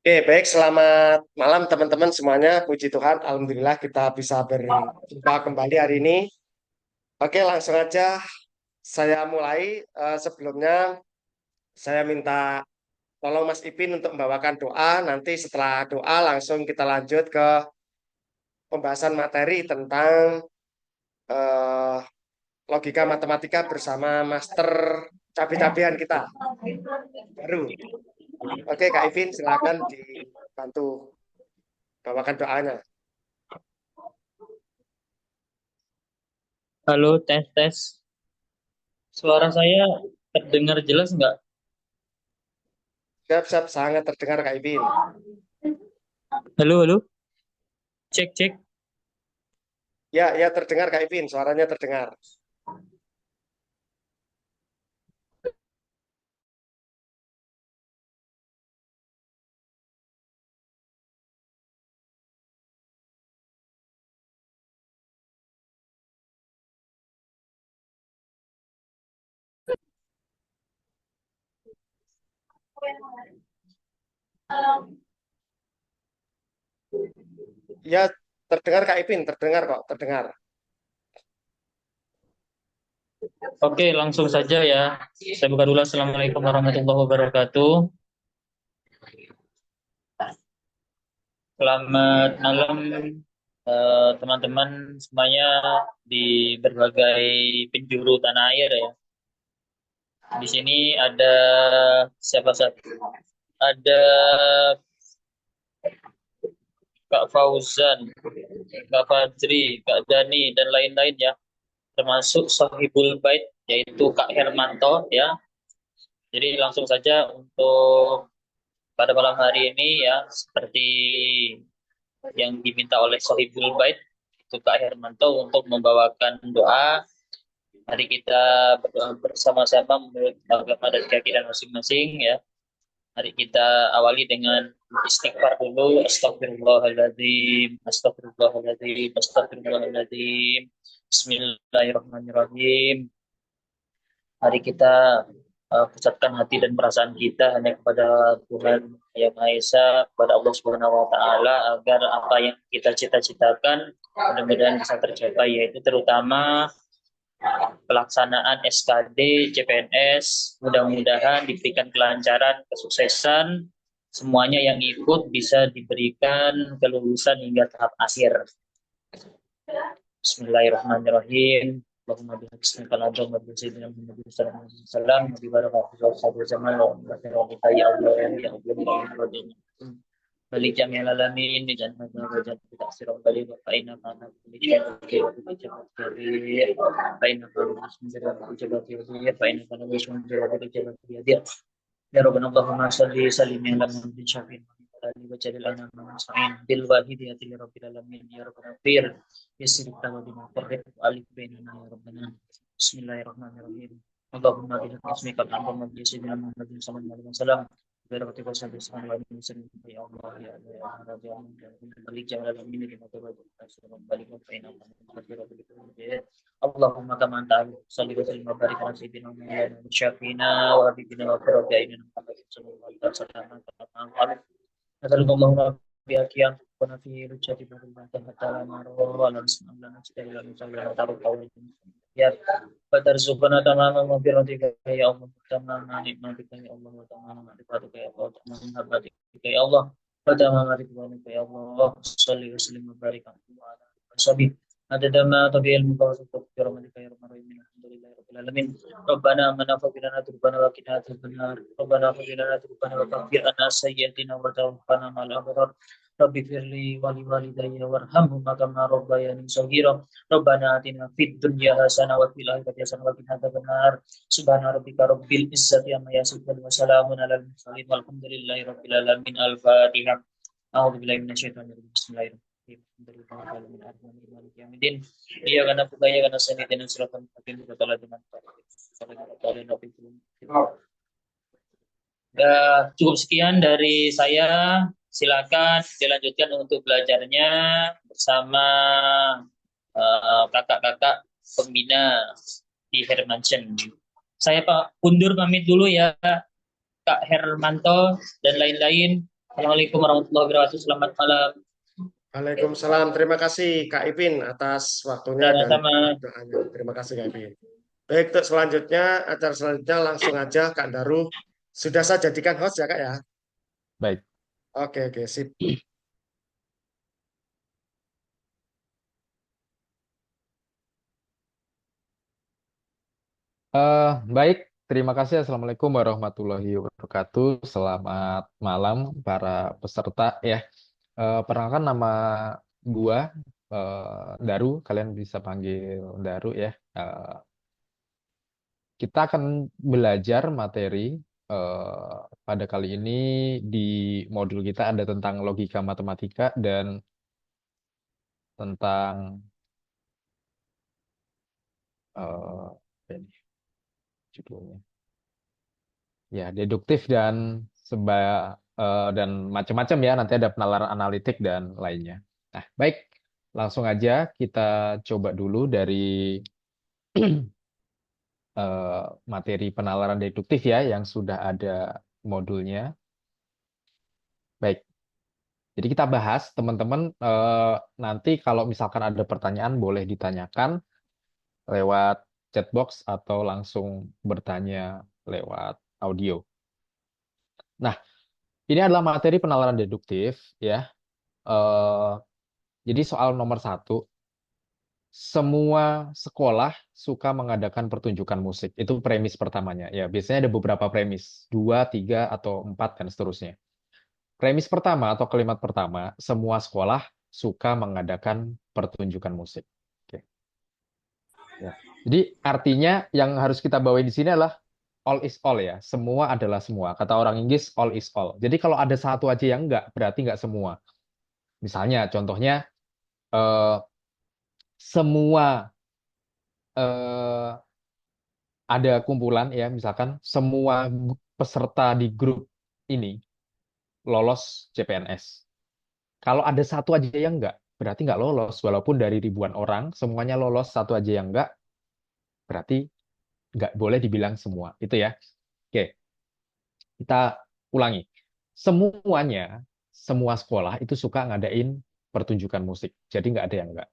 Oke, baik. Selamat malam teman-teman semuanya. Puji Tuhan, Alhamdulillah kita bisa berjumpa kembali hari ini. Oke, langsung aja saya mulai. Sebelumnya saya minta tolong Mas Ipin untuk membawakan doa. Nanti setelah doa langsung kita lanjut ke pembahasan materi tentang eh, logika matematika bersama Master Cabe-Cabean kita baru. Oke, Kak Ipin, silakan dibantu bawakan doanya. Halo, tes tes. Suara saya terdengar jelas nggak? Siap, siap, sangat terdengar Kak Ipin. Halo, halo. Cek cek. Ya, ya terdengar Kak Ipin, suaranya terdengar. Ya, terdengar Kak Ipin, terdengar kok, terdengar. Oke, langsung saja ya. Saya buka dulu. Assalamualaikum warahmatullahi wabarakatuh. Selamat malam teman-teman semuanya di berbagai penjuru tanah air ya. Di sini ada siapa saja? Ada Kak Fauzan, Kak Fadri, Kak Dani, dan lain-lain ya. Termasuk Sohibul Bait, yaitu Kak Hermanto ya. Jadi langsung saja untuk pada malam hari ini ya, seperti yang diminta oleh Sohibul Bait, itu Kak Hermanto untuk membawakan doa. Mari kita berdoa bersama-sama menurut agama dan keyakinan masing-masing ya. Mari kita awali dengan istighfar dulu. Astagfirullahaladzim, astagfirullahaladzim, astagfirullahaladzim. Bismillahirrahmanirrahim. Mari kita pusatkan hati dan perasaan kita hanya kepada Tuhan Yang Maha Esa, kepada Allah Subhanahu wa taala agar apa yang kita cita-citakan mudah-mudahan bisa tercapai, yaitu terutama pelaksanaan SKD, CPNS, mudah-mudahan diberikan kelancaran, kesuksesan, semuanya yang ikut bisa diberikan kelulusan hingga tahap akhir. Bismillahirrahmanirrahim. Allahumma bihamdika al-azam wa bi sayyidina Muhammad sallallahu alaihi wasallam wa bi barakatihi wa sahbihi zaman wa barakatuh ya Allah ya Allah ya Allah. Balik jami'al alamin di jannah wa jannah taksir balik wa faina kana kulli syai'in wa jabat kabir faina kana bismillah wa jabat kabir faina kana bismillah wa jabat kabir. Ya Rabbana Allahumma salli sallim ala Muhammadin syafi'in wa jalil ana musta'in bil wahidiyati li rabbil alamin ya Rabbana fir yasir tawadina farriq alif bainana ya Rabbana. Bismillahirrahmanirrahim. Allahumma bi ismika al-azam wa bi sayyidina Muhammadin sallallahu alaihi wasallam berarti kau sampai sekarang lagi misalnya ya Allah ya Allah ya Allah ya Allah balik jangan dalam ini kita coba balik ke final Allahumma kama anta salli wa sallim wa barik ala sayyidina Muhammad syafina wa habibina wa qurrata Muhammad sallallahu alaihi wasallam Allahumma bi akiyam wa nafi rujati bi hatta la maru wa la nasma lana stayla musalla taru qawli ya fatarzuqna tamama maghfiratika ya Allah tamama nikmatika ya Allah wa tamama ma'rifatika ya Allah tamama mahabbatika ya Allah wa tamama ridwanika ya Allah salli wa sallim wa barik ala washabi adada ma tabi'al mutawassit bi rahmatika ya arhamar rahimin alhamdulillahi rabbil alamin rabbana amanna faghfir lana dhunubanna wa qina adzaban nar rabbana faghfir lana dhunubanna wa kaffir anna sayyi'atina wa tawaffana ma'al abrar rabbi firli wa li walidayya warhamhuma kama rabbayani shaghira rabbana atina fid dunya hasanah wa fil akhirati hasanah wa qina adzabannar subhana rabbika rabbil izzati amma yasifun wa salamun alal mursalin walhamdulillahi rabbil alamin al-fatihah a'udzu billahi minasyaitonir rajim bismillahirrahmanirrahim alhamdulillahi rabbil alamin maliki yaumiddin iya kana budaya kana sanidin siratal mustaqim siratal ladzina an'amta alaihim. Cukup sekian dari saya. Silakan dilanjutkan untuk belajarnya bersama kakak-kakak pembina di Hermansen. Saya Pak undur pamit dulu ya, Kak Hermanto dan lain-lain. Assalamualaikum warahmatullahi wabarakatuh. Selamat malam. Waalaikumsalam. Terima kasih Kak Ipin atas waktunya dan Sama-sama. doanya. Terima kasih Kak Ipin. Baik, untuk selanjutnya, acara selanjutnya langsung aja Kak Daru. Sudah saya jadikan host ya Kak ya? Baik. Oke, oke, sip. Baik, terima kasih. Assalamualaikum warahmatullahi wabarakatuh. Selamat malam para peserta ya. Perkenalkan nama gua Daru, kalian bisa panggil Daru ya. Eh, kita akan belajar materi eh, pada kali ini di modul kita ada tentang logika matematika dan tentang apa ini judulnya? Ya, deduktif dan macam-macam ya. Nanti ada penalaran analitik dan lainnya. Nah, baik. Langsung aja kita coba dulu dari materi penalaran deduktif ya yang sudah ada modulnya. Baik. Jadi kita bahas teman-teman nanti kalau misalkan ada pertanyaan boleh ditanyakan lewat chatbox atau langsung bertanya lewat audio. Nah, ini adalah materi penalaran deduktif ya. Eh, jadi soal nomor satu, semua sekolah suka mengadakan pertunjukan musik. Itu premis pertamanya. Ya, biasanya ada beberapa premis, dua, tiga, atau empat dan seterusnya. Premis pertama atau kalimat pertama, semua sekolah suka mengadakan pertunjukan musik. Oke. Ya. Jadi artinya yang harus kita bawa di sini adalah all is all ya. Semua adalah semua. Kata orang Inggris all is all. Jadi kalau ada satu aja yang enggak, berarti enggak semua. Misalnya, contohnya eh, semua eh, ada kumpulan ya, misalkan semua peserta di grup ini lolos CPNS. Kalau ada satu aja yang enggak, berarti enggak lolos. Walaupun dari ribuan orang, semuanya lolos, satu aja yang enggak, berarti enggak boleh dibilang semua. Itu ya. Oke, kita ulangi. Semuanya, semua sekolah itu suka ngadain pertunjukan musik. Jadi enggak ada yang enggak.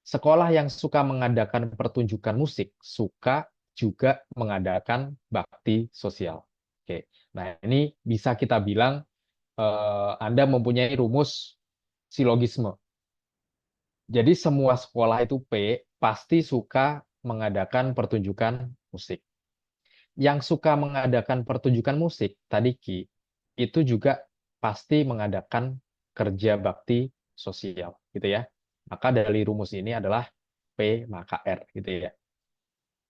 Sekolah yang suka mengadakan pertunjukan musik suka juga mengadakan bakti sosial. Oke. Nah, ini bisa kita bilang Anda mempunyai rumus silogisme. Jadi semua sekolah itu P pasti suka mengadakan pertunjukan musik. Yang suka mengadakan pertunjukan musik tadi Ki itu juga pasti mengadakan kerja bakti sosial gitu ya. Maka dari rumus ini adalah P maka R gitu ya.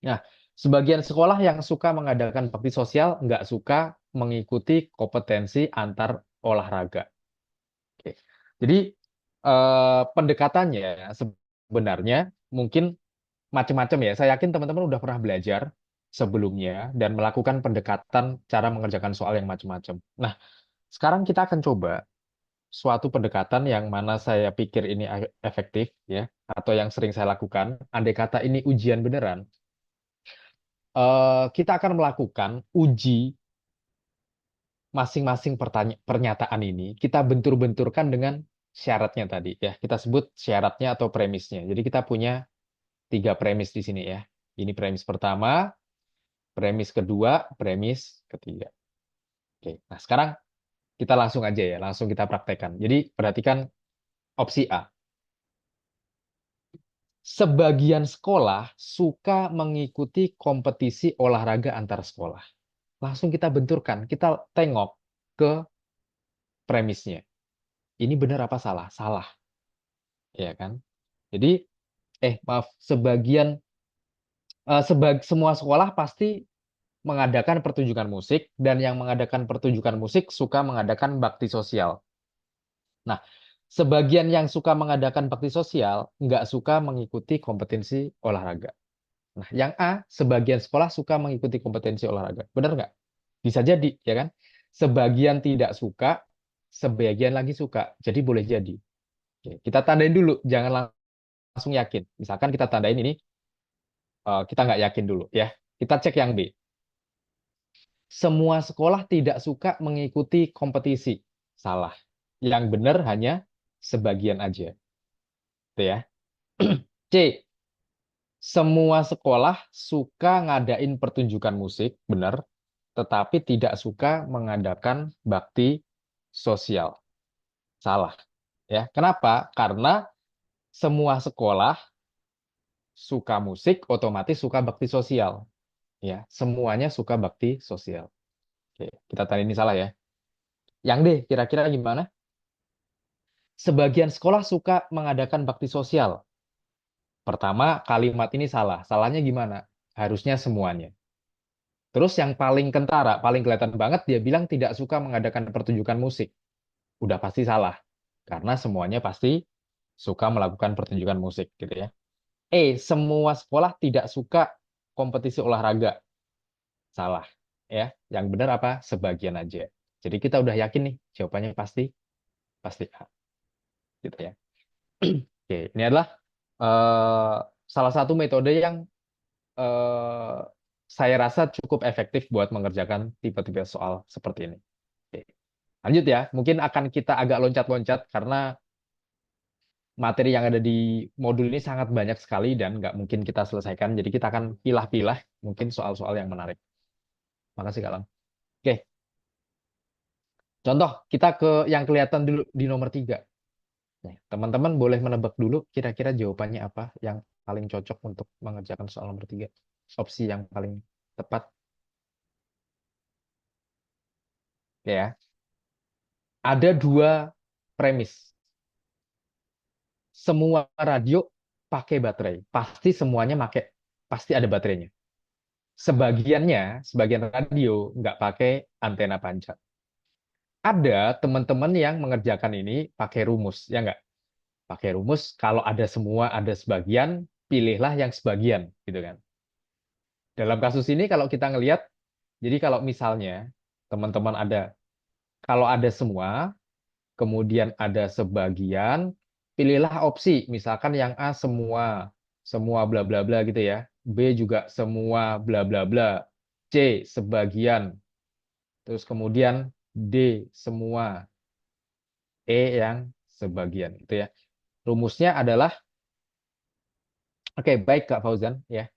Nah, sebagian sekolah yang suka mengadakan bakti sosial nggak suka mengikuti kompetensi antar olahraga. Oke. Jadi pendekatannya sebenarnya mungkin macam-macam ya. Saya yakin teman-teman udah pernah belajar sebelumnya dan melakukan pendekatan cara mengerjakan soal yang macam-macam. Nah, sekarang kita akan coba suatu pendekatan yang mana saya pikir ini efektif ya, atau yang sering saya lakukan. Andai kata ini ujian beneran, kita akan melakukan uji masing-masing pernyataan ini. Kita bentur-benturkan dengan syaratnya tadi ya. Kita sebut syaratnya atau premisnya. Jadi kita punya tiga premis di sini ya. Ini premis pertama, premis kedua, premis ketiga. Oke, nah sekarang kita langsung aja ya, langsung kita praktekkan. Jadi perhatikan opsi A. Sebagian sekolah suka mengikuti kompetisi olahraga antar sekolah. Langsung kita benturkan, kita tengok ke premisnya. Ini benar apa salah? Salah, ya kan? Jadi, maaf, semua sekolah pasti mengadakan pertunjukan musik dan yang mengadakan pertunjukan musik suka mengadakan bakti sosial. Nah, sebagian yang suka mengadakan bakti sosial nggak suka mengikuti kompetensi olahraga. Nah, yang A, sebagian sekolah suka mengikuti kompetensi olahraga. Benar nggak? Bisa jadi, ya kan? Sebagian tidak suka, sebagian lagi suka. Jadi boleh jadi. Oke, kita tandain dulu, jangan langsung yakin. Misalkan kita tandain ini, kita nggak yakin dulu, ya. Kita cek yang B. Semua sekolah tidak suka mengikuti kompetisi. salah. Yang benar hanya sebagian aja. Gitu ya. C. Semua sekolah suka ngadain pertunjukan musik, benar, tetapi tidak suka mengadakan bakti sosial. Salah. Ya, kenapa? Karena semua sekolah suka musik, otomatis suka bakti sosial. Ya, semuanya suka bakti sosial. Oke, kita tadi ini salah ya. Yang D, kira-kira gimana? Sebagian sekolah suka mengadakan bakti sosial. Pertama, kalimat ini salah. Salahnya gimana? Harusnya semuanya. Terus yang paling kentara, paling kelihatan banget, dia bilang tidak suka mengadakan pertunjukan musik. Udah pasti salah. Karena semuanya pasti suka melakukan pertunjukan musik gitu ya. Semua sekolah tidak suka kompetisi olahraga. Salah. Ya, yang benar apa? Sebagian aja. Jadi kita udah yakin nih, jawabannya pasti pasti A. Gitu ya. Oke, ini adalah eh, salah satu metode yang eh, saya rasa cukup efektif buat mengerjakan tipe-tipe soal seperti ini. Oke. Lanjut ya, mungkin akan kita agak loncat-loncat karena materi yang ada di modul ini sangat banyak sekali dan nggak mungkin kita selesaikan. Jadi kita akan pilah-pilah mungkin soal-soal yang menarik. Makasih Kak Lang. Oke, contoh kita ke yang kelihatan dulu di nomor 3. Nih, teman-teman boleh menebak dulu kira-kira jawabannya apa yang paling cocok untuk mengerjakan soal nomor 3. Opsi yang paling tepat. Ya, ada dua premis. Semua radio pakai baterai. Pasti semuanya pakai, pasti ada baterainya. Sebagian radio nggak pakai antena panjang. Ada teman-teman yang mengerjakan ini pakai rumus, ya nggak? Pakai rumus, kalau ada semua, ada sebagian, pilihlah yang sebagian, gitu kan. Dalam kasus ini kalau kita ngelihat, jadi kalau misalnya teman-teman ada, kalau ada semua, kemudian ada sebagian, pilihlah opsi, misalkan yang A semua, semua bla bla bla gitu ya. B juga semua bla bla bla. C sebagian, terus kemudian D semua, yang sebagian gitu ya. Rumusnya adalah oke, baik Kak Fauzan ya.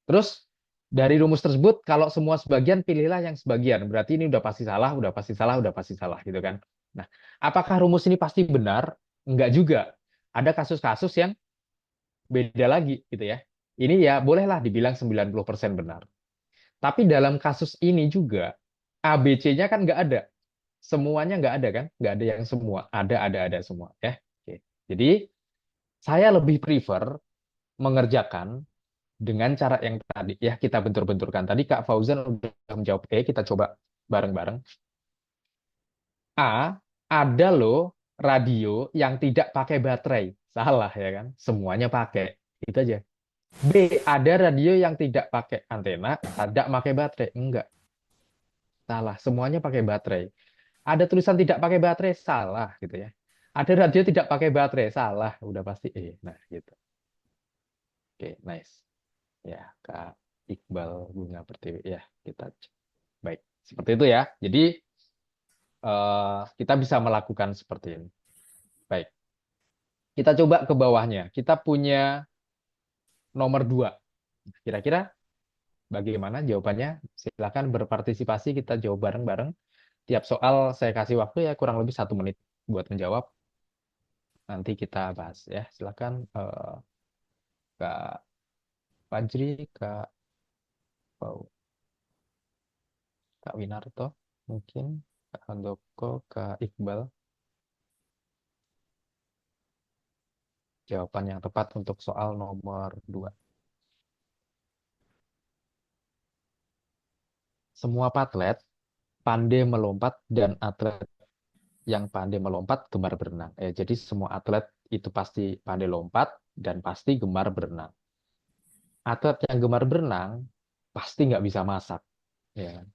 Terus dari rumus tersebut kalau semua sebagian pilihlah yang sebagian. Berarti ini udah pasti salah, udah pasti salah, udah pasti salah gitu kan. Nah, apakah rumus ini pasti benar? Enggak juga. Ada kasus-kasus yang beda lagi gitu ya. Ini ya bolehlah dibilang 90% benar. Tapi dalam kasus ini juga ABC-nya kan nggak ada. Semuanya nggak ada kan? Nggak ada yang semua. Ada semua ya. Oke. Jadi saya lebih prefer mengerjakan dengan cara yang tadi ya kita bentur-benturkan. Tadi Kak Fauzan udah menjawab kita coba bareng-bareng. A, ada loh radio yang tidak pakai baterai. Salah ya kan? Semuanya pakai. Itu aja. B, ada radio yang tidak pakai antena, tidak pakai baterai. Enggak, salah. Semuanya pakai baterai. Ada tulisan tidak pakai baterai, salah gitu ya. Ada radio tidak pakai baterai, salah. Udah pasti Nah, gitu. Oke, nice. Ya, Kak Iqbal Bunga Pertiwi. Ya, kita cek. Baik. Seperti itu ya. Jadi, kita bisa melakukan seperti ini. Baik. Kita coba ke bawahnya. Kita punya nomor 2. Kira-kira bagaimana jawabannya? Silakan berpartisipasi, kita jawab bareng-bareng. Tiap soal saya kasih waktu ya kurang lebih 1 menit buat menjawab. Nanti kita bahas ya. Silakan Kak Fajri, Kak Winarto, mungkin Kak Handoko, Kak Iqbal. Jawaban yang tepat untuk soal nomor 2. Semua atlet pandai melompat dan atlet yang pandai melompat gemar berenang. Jadi semua atlet itu pasti pandai lompat dan pasti gemar berenang. Atlet yang gemar berenang pasti nggak bisa masak. Ya kan?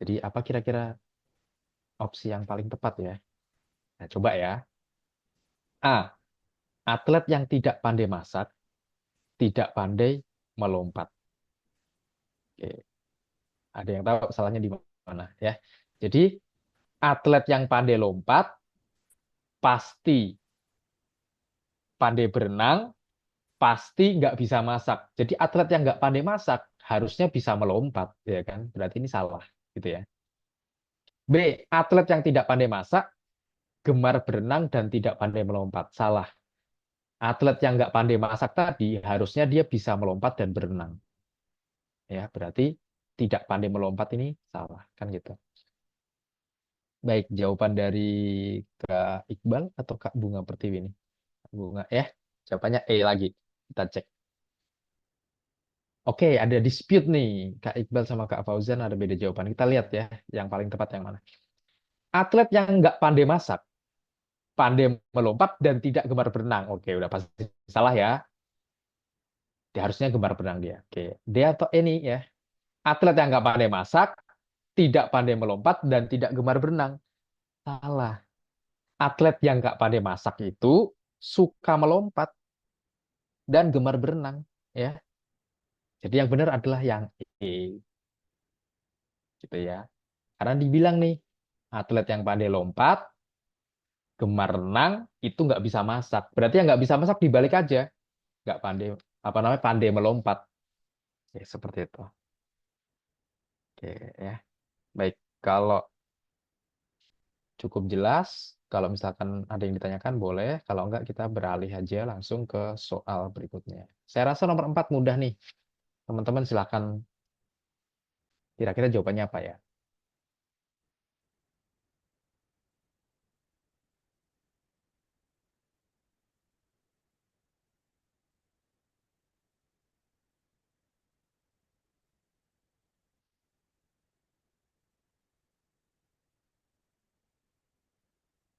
Jadi apa kira-kira opsi yang paling tepat ya? Nah, coba ya. A. Atlet yang tidak pandai masak, tidak pandai melompat. Oke. Ada yang tahu salahnya di mana ya? Jadi Atlet yang pandai lompat pasti pandai berenang, pasti nggak bisa masak. Jadi atlet yang nggak pandai masak harusnya bisa melompat, ya kan? Berarti ini salah, gitu ya. B. Atlet yang tidak pandai masak, gemar berenang dan tidak pandai melompat. Salah. Atlet yang nggak pandai masak tadi harusnya dia bisa melompat dan berenang. Ya, berarti tidak pandai melompat ini salah, kan gitu. Baik, jawaban dari Kak Iqbal atau Kak Bunga Pertiwi ini? Bunga, ya. Jawabannya E lagi. Kita cek. Oke, ada dispute nih. Kak Iqbal sama Kak Fauzan ada beda jawaban. Kita lihat ya, yang paling tepat yang mana. Atlet yang nggak pandai masak, pandai melompat dan tidak gemar berenang. Oke, udah pasti salah ya. Dia harusnya gemar berenang dia. Oke, dia atau ini ya. Atlet yang nggak pandai masak, tidak pandai melompat dan tidak gemar berenang. Salah. Atlet yang nggak pandai masak itu suka melompat dan gemar berenang. Ya, jadi yang benar adalah yang E, gitu ya. Karena dibilang nih, atlet yang pandai lompat, gemar renang, itu nggak bisa masak. Berarti yang nggak bisa masak dibalik aja. Nggak pandai, apa namanya, pandai melompat. Ya, seperti itu. Oke, ya. Baik, kalau cukup jelas, kalau misalkan ada yang ditanyakan boleh. Kalau enggak, kita beralih aja langsung ke soal berikutnya. Saya rasa nomor 4 mudah nih. Teman-teman silakan kira-kira jawabannya apa ya?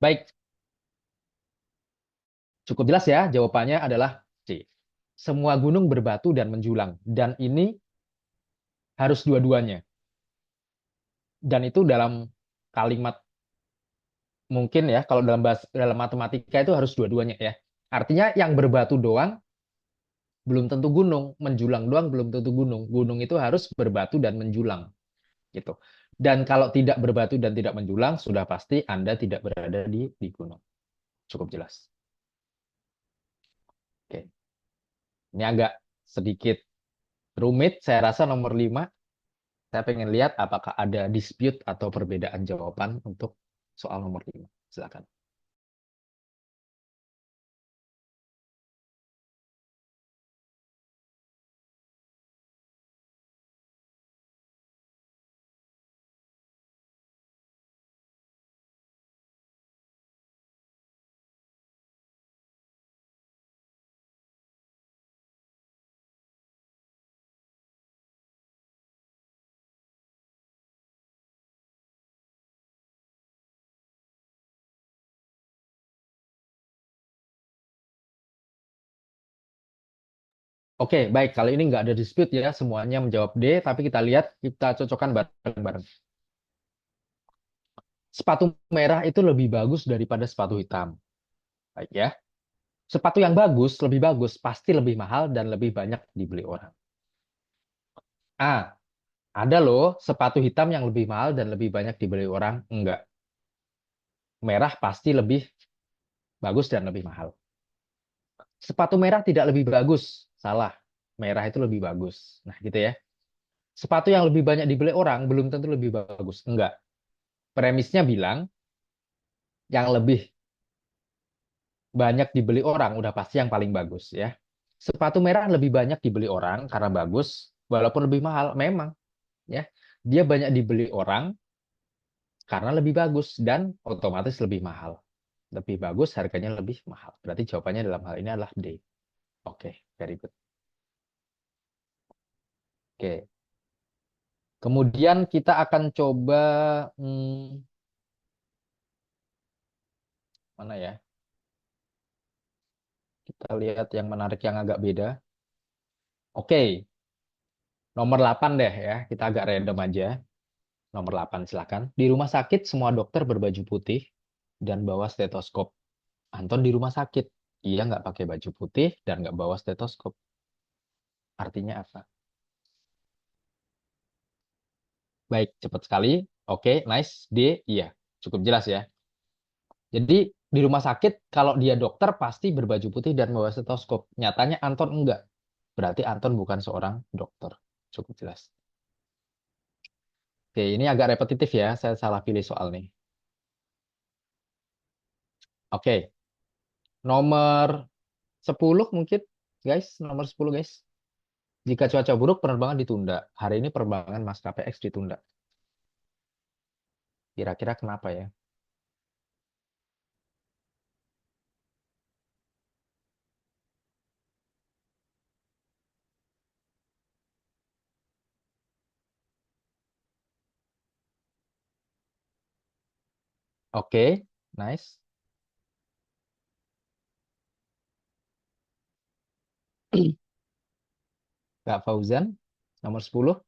Baik, cukup jelas ya. Jawabannya adalah C. Semua gunung berbatu dan menjulang. Dan ini harus dua-duanya. Dan itu dalam kalimat mungkin ya, kalau dalam matematika itu harus dua-duanya ya. Artinya yang berbatu doang belum tentu gunung, menjulang doang belum tentu gunung. Gunung itu harus berbatu dan menjulang gitu. Dan kalau tidak berbatu dan tidak menjulang, sudah pasti Anda tidak berada di gunung. Cukup jelas. Oke. Ini agak sedikit rumit. Saya rasa nomor 5. Saya pengen lihat apakah ada dispute atau perbedaan jawaban untuk soal nomor 5. Silakan. Oke, baik. Kali ini nggak ada dispute ya. Semuanya menjawab D, tapi kita lihat, kita cocokkan bareng-bareng. Sepatu merah itu lebih bagus daripada sepatu hitam. Baik ya. Sepatu yang bagus, lebih bagus, pasti lebih mahal dan lebih banyak dibeli orang. A. Ada loh sepatu hitam yang lebih mahal dan lebih banyak dibeli orang. Enggak. Merah pasti lebih bagus dan lebih mahal. Sepatu merah tidak lebih bagus. Salah. Merah itu lebih bagus. Nah, gitu ya. Sepatu yang lebih banyak dibeli orang belum tentu lebih bagus. Enggak. Premisnya bilang yang lebih banyak dibeli orang udah pasti yang paling bagus ya. Sepatu merah lebih banyak dibeli orang karena bagus, walaupun lebih mahal memang ya. Dia banyak dibeli orang karena lebih bagus dan otomatis lebih mahal. Lebih bagus harganya lebih mahal. Berarti jawabannya dalam hal ini adalah D. Oke, very good. Oke. Kemudian kita akan coba mana ya? Kita lihat yang menarik yang agak beda. Oke, nomor 8 deh ya. Kita agak random aja. Nomor 8 silakan. Di rumah sakit semua dokter berbaju putih dan bawa stetoskop. Anton di rumah sakit. Ia nggak pakai baju putih dan nggak bawa stetoskop. Artinya apa? Baik, cepat sekali. Oke, nice. D, iya. Cukup jelas ya. Jadi di rumah sakit kalau dia dokter pasti berbaju putih dan membawa stetoskop. Nyatanya Anton enggak. Berarti Anton bukan seorang dokter. Cukup jelas. Oke, ini agak repetitif ya. Saya salah pilih soal nih. Oke, nomor 10 mungkin, guys. Nomor 10 guys. Jika cuaca buruk, penerbangan ditunda. Hari ini penerbangan maskapai X ditunda. Kira-kira kenapa ya? Oke, nice. Kak Fauzan, nomor 10.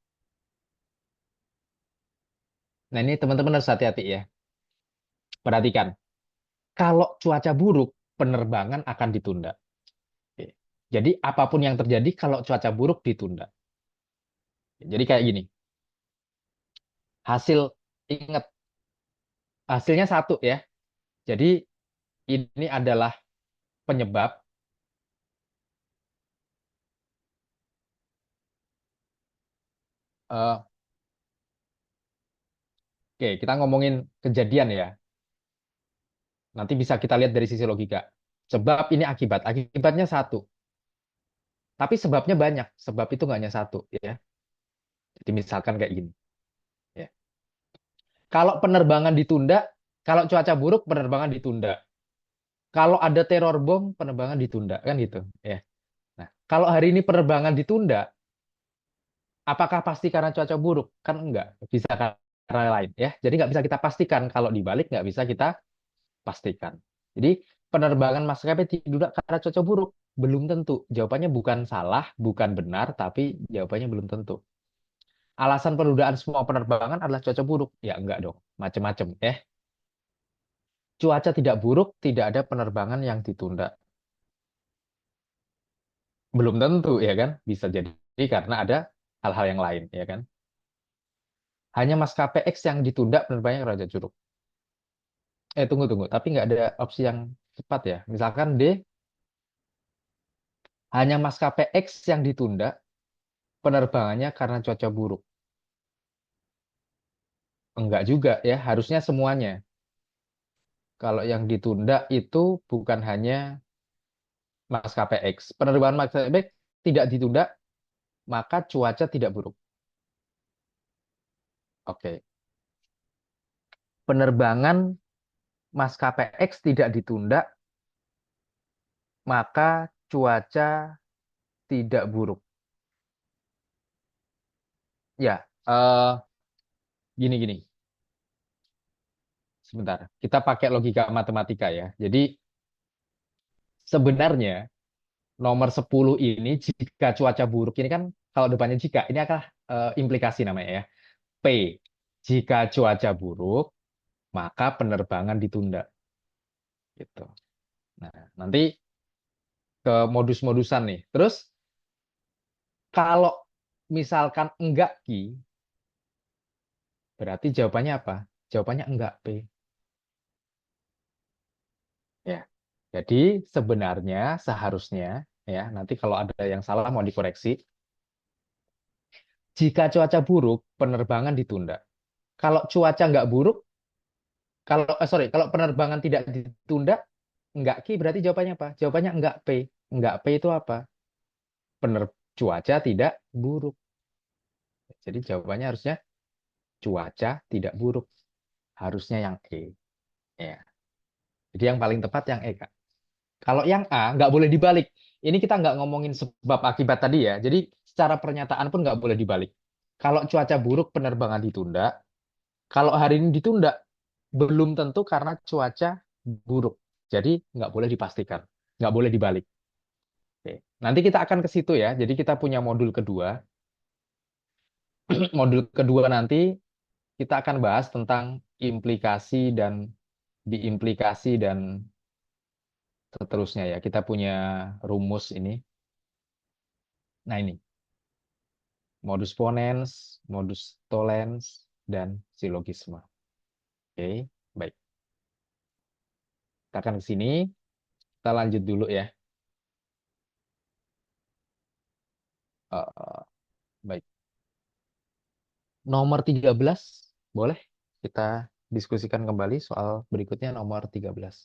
Nah, ini teman-teman harus hati-hati ya. Perhatikan. Kalau cuaca buruk, penerbangan akan ditunda. Oke. Jadi, apapun yang terjadi kalau cuaca buruk ditunda. Jadi kayak gini. Hasil, ingat, hasilnya satu ya. Jadi, ini adalah penyebab. eh, Oke, kita ngomongin kejadian ya. Nanti bisa kita lihat dari sisi logika. Sebab ini akibat. Akibatnya satu. Tapi sebabnya banyak. Sebab itu nggak hanya satu ya. Jadi misalkan kayak gini. Ya. Kalau penerbangan ditunda, kalau cuaca buruk penerbangan ditunda. Kalau ada teror bom penerbangan ditunda kan gitu ya. Nah, kalau hari ini penerbangan ditunda, apakah pasti karena cuaca buruk? Kan enggak, bisa karena lain ya. Jadi nggak bisa kita pastikan kalau dibalik nggak bisa kita pastikan. Jadi penerbangan maskapai ditunda karena cuaca buruk belum tentu. Jawabannya bukan salah, bukan benar, tapi jawabannya belum tentu. Alasan penundaan semua penerbangan adalah cuaca buruk. Ya enggak dong, macam-macam ya. Cuaca tidak buruk, tidak ada penerbangan yang ditunda. Belum tentu ya kan, bisa jadi karena ada hal-hal yang lain ya kan. Hanya maskapai X yang ditunda penerbangannya ke Raja Curug. Tunggu, tapi nggak ada opsi yang cepat ya. Misalkan D, hanya maskapai X yang ditunda penerbangannya karena cuaca buruk. Enggak juga ya, harusnya semuanya. Kalau yang ditunda itu bukan hanya maskapai X. Penerbangan maskapai X tidak ditunda, maka cuaca tidak buruk. Oke. Penerbangan maskapai X tidak ditunda, maka cuaca tidak buruk. Ya, gini-gini. Sebentar, kita pakai logika matematika ya. Jadi sebenarnya nomor 10 ini jika cuaca buruk ini kan kalau depannya jika ini akan implikasi namanya ya. P. Jika cuaca buruk, maka penerbangan ditunda gitu. Nah, nanti ke modus-modusan nih. Terus kalau misalkan enggak Ki, berarti jawabannya apa? Jawabannya enggak P. Ya. Jadi sebenarnya seharusnya ya nanti kalau ada yang salah mau dikoreksi. Jika cuaca buruk, penerbangan ditunda. Kalau cuaca nggak buruk, kalau penerbangan tidak ditunda, enggak Ki, berarti jawabannya apa? Jawabannya enggak P. Enggak P itu apa? Cuaca tidak buruk. Jadi jawabannya harusnya cuaca tidak buruk. Harusnya yang E. Ya. Jadi yang paling tepat yang E, Kak. Kalau yang A, nggak boleh dibalik. Ini kita nggak ngomongin sebab akibat tadi ya. Jadi secara pernyataan pun nggak boleh dibalik. Kalau cuaca buruk, penerbangan ditunda. Kalau hari ini ditunda, belum tentu karena cuaca buruk. Jadi nggak boleh dipastikan. Nggak boleh dibalik. Oke. Nanti kita akan ke situ ya. Jadi kita punya modul kedua. Modul kedua nanti kita akan bahas tentang implikasi dan diimplikasi dan seterusnya ya. Kita punya rumus ini. Nah ini, modus ponens, modus tollens, dan silogisme. Oke. Baik, kita akan ke sini. Kita lanjut dulu ya. Eh, baik, nomor 13 boleh kita diskusikan kembali soal berikutnya nomor 13.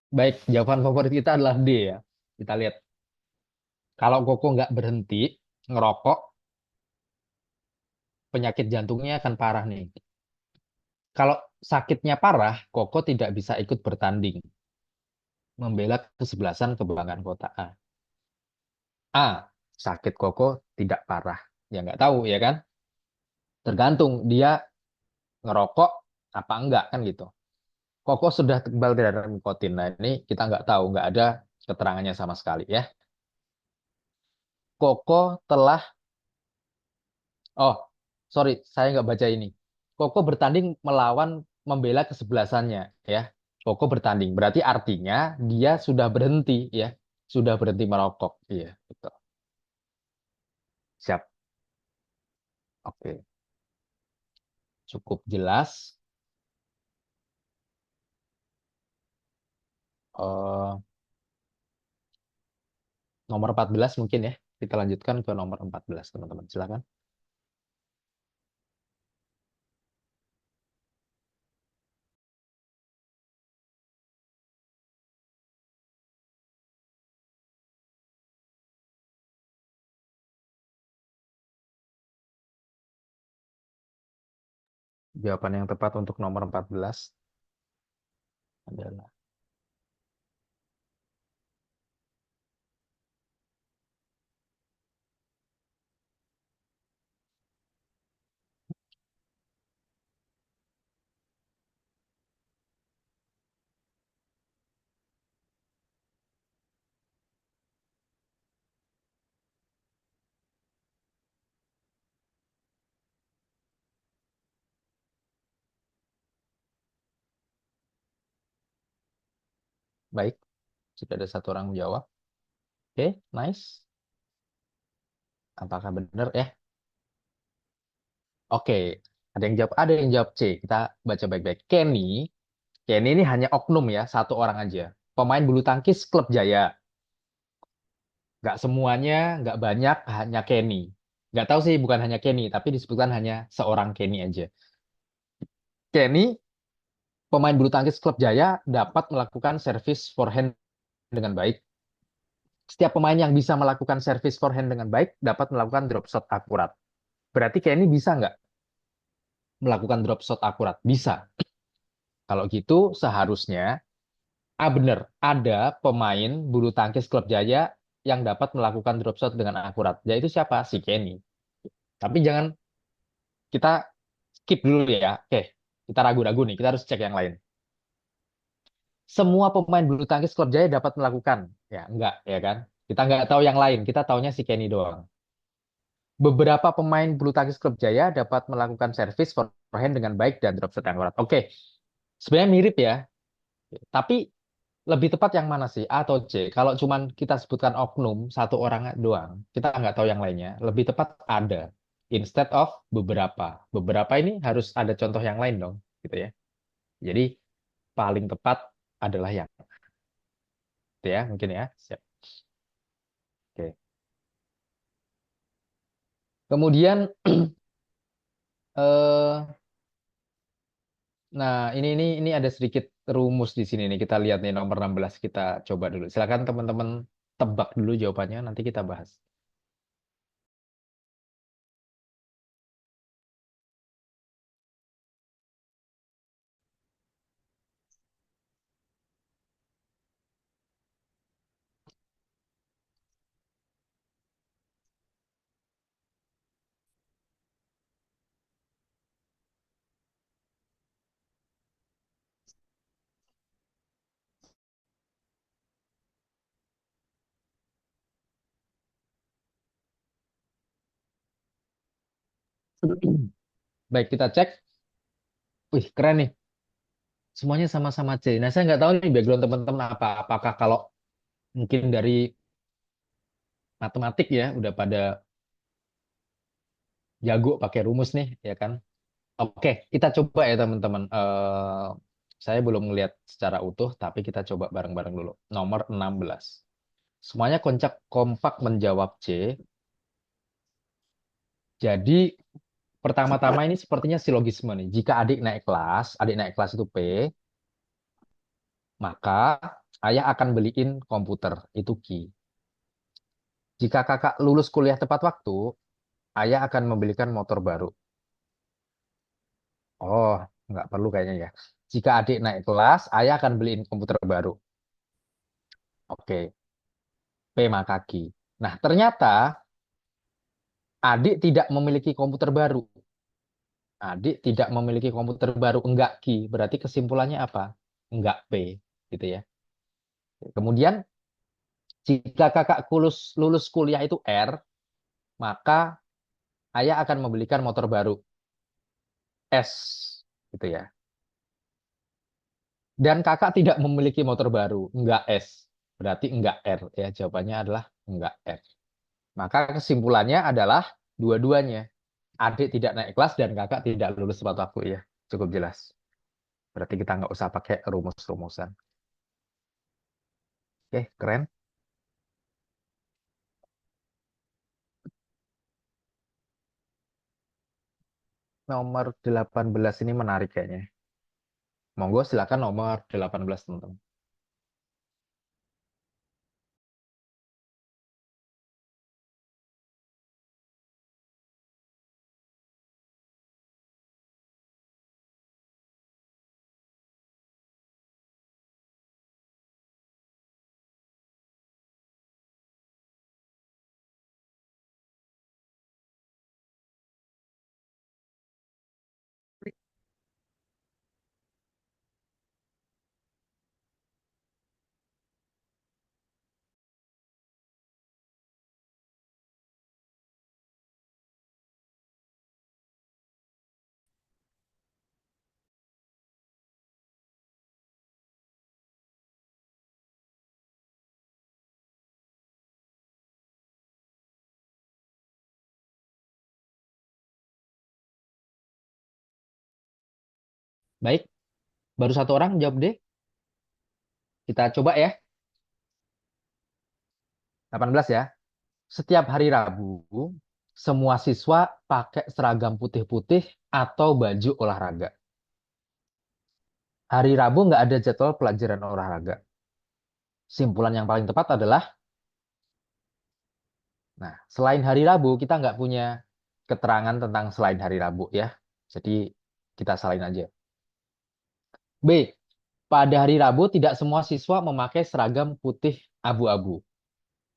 Baik, jawaban favorit kita adalah D ya. Kita lihat. Kalau Koko nggak berhenti ngerokok, penyakit jantungnya akan parah nih. Kalau sakitnya parah, Koko tidak bisa ikut bertanding. Membela kesebelasan kebanggaan kota A. A. Sakit Koko tidak parah. Ya nggak tahu ya kan? Tergantung dia ngerokok apa enggak kan gitu. Koko sudah tebal terhadap nikotin. Nah ini kita nggak tahu, nggak ada keterangannya sama sekali ya. Koko telah, oh sorry, saya nggak baca ini. Koko bertanding melawan membela kesebelasannya ya. Koko bertanding, berarti artinya dia sudah berhenti ya, sudah berhenti merokok. Iya, betul. Siap. Oke, cukup jelas. Eh, nomor 14 mungkin ya. Kita lanjutkan ke nomor 14, teman-teman. Silakan. Jawaban yang tepat untuk nomor 14 adalah baik. Sudah ada satu orang menjawab. Oke, nice. Apakah benar ya? Oke, ada yang jawab C. Kita baca baik-baik. Kenny ini hanya oknum ya, satu orang aja. Pemain bulu tangkis klub Jaya. Nggak semuanya, nggak banyak, hanya Kenny. Nggak tahu sih, bukan hanya Kenny, tapi disebutkan hanya seorang Kenny aja. Kenny, pemain bulu tangkis klub Jaya, dapat melakukan servis forehand dengan baik. Setiap pemain yang bisa melakukan servis forehand dengan baik dapat melakukan drop shot akurat. Berarti Kenny bisa nggak melakukan drop shot akurat? Bisa. Kalau gitu seharusnya, bener, ada pemain bulu tangkis klub Jaya yang dapat melakukan drop shot dengan akurat. Yaitu siapa? Si Kenny. Tapi jangan kita skip dulu ya. Oke, kita ragu-ragu nih. Kita harus cek yang lain. Semua pemain bulu tangkis klub Jaya dapat melakukan. Ya, enggak, ya kan? Kita nggak tahu yang lain. Kita taunya si Kenny doang. Beberapa pemain bulu tangkis klub Jaya dapat melakukan servis forehand dengan baik dan drop shot yang akurat. Oke, sebenarnya mirip ya. Tapi lebih tepat yang mana sih? A atau C? Kalau cuman kita sebutkan oknum, satu orang doang, kita nggak tahu yang lainnya. Lebih tepat ada. Instead of beberapa. Beberapa ini harus ada contoh yang lain dong. Gitu ya. Jadi paling tepat adalah yang itu ya. Mungkin ya. Siap. Oke. Kemudian, eh, nah ini ada sedikit rumus di sini nih. Kita lihat nih nomor 16 kita coba dulu. Silakan teman-teman tebak dulu jawabannya. Nanti kita bahas. Baik, kita cek. Wih, keren nih. Semuanya sama-sama C. Nah, saya nggak tahu nih background teman-teman apa. Apakah kalau mungkin dari matematik ya, udah pada jago pakai rumus nih, ya kan? Oke, kita coba ya teman-teman. Saya belum melihat secara utuh, tapi kita coba bareng-bareng dulu. Nomor 16. Semuanya kompak menjawab C. Jadi pertama-tama ini sepertinya silogisme nih. Jika adik naik kelas itu P, maka ayah akan beliin komputer. Itu Q. Jika kakak lulus kuliah tepat waktu, ayah akan membelikan motor baru. Oh, nggak perlu kayaknya ya. Jika adik naik kelas, ayah akan beliin komputer baru. Oke, P maka Q. Nah, ternyata adik tidak memiliki komputer baru. Adik tidak memiliki komputer baru, enggak Q. Berarti kesimpulannya apa? Enggak P, gitu ya. Kemudian, jika kakak lulus kuliah itu R, maka ayah akan membelikan motor baru S, gitu ya. Dan kakak tidak memiliki motor baru, enggak S. Berarti enggak R ya. Jawabannya adalah enggak R. Maka kesimpulannya adalah dua-duanya. Adik tidak naik kelas dan kakak tidak lulus tepat waktu ya. Cukup jelas. Berarti kita nggak usah pakai rumus-rumusan. Oke, keren. Nomor 18 ini menarik kayaknya. Monggo silakan nomor 18 teman-teman. Baik, baru satu orang jawab deh. Kita coba ya. 18 ya. Setiap hari Rabu, semua siswa pakai seragam putih-putih atau baju olahraga. Hari Rabu nggak ada jadwal pelajaran olahraga. Simpulan yang paling tepat adalah, nah, selain hari Rabu, kita nggak punya keterangan tentang selain hari Rabu ya. Jadi kita salahin aja. B. Pada hari Rabu tidak semua siswa memakai seragam putih abu-abu.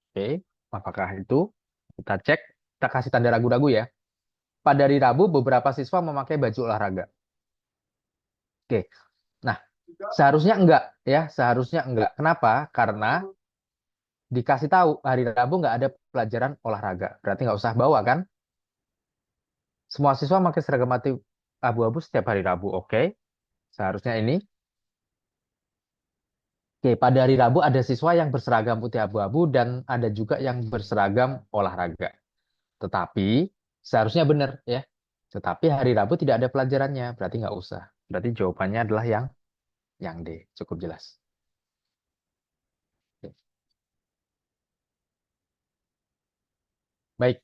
Oke, apakah itu? Kita cek, kita kasih tanda ragu-ragu ya. Pada hari Rabu beberapa siswa memakai baju olahraga. Oke, nah seharusnya enggak ya, seharusnya enggak. Kenapa? Karena dikasih tahu hari Rabu nggak ada pelajaran olahraga. Berarti nggak usah bawa kan? Semua siswa pakai seragam abu-abu setiap hari Rabu. Oke, seharusnya ini. Oke, pada hari Rabu ada siswa yang berseragam putih abu-abu dan ada juga yang berseragam olahraga. Tetapi seharusnya benar ya. Tetapi hari Rabu tidak ada pelajarannya, berarti nggak usah. Berarti jawabannya adalah yang D. Cukup jelas. Oke. Baik,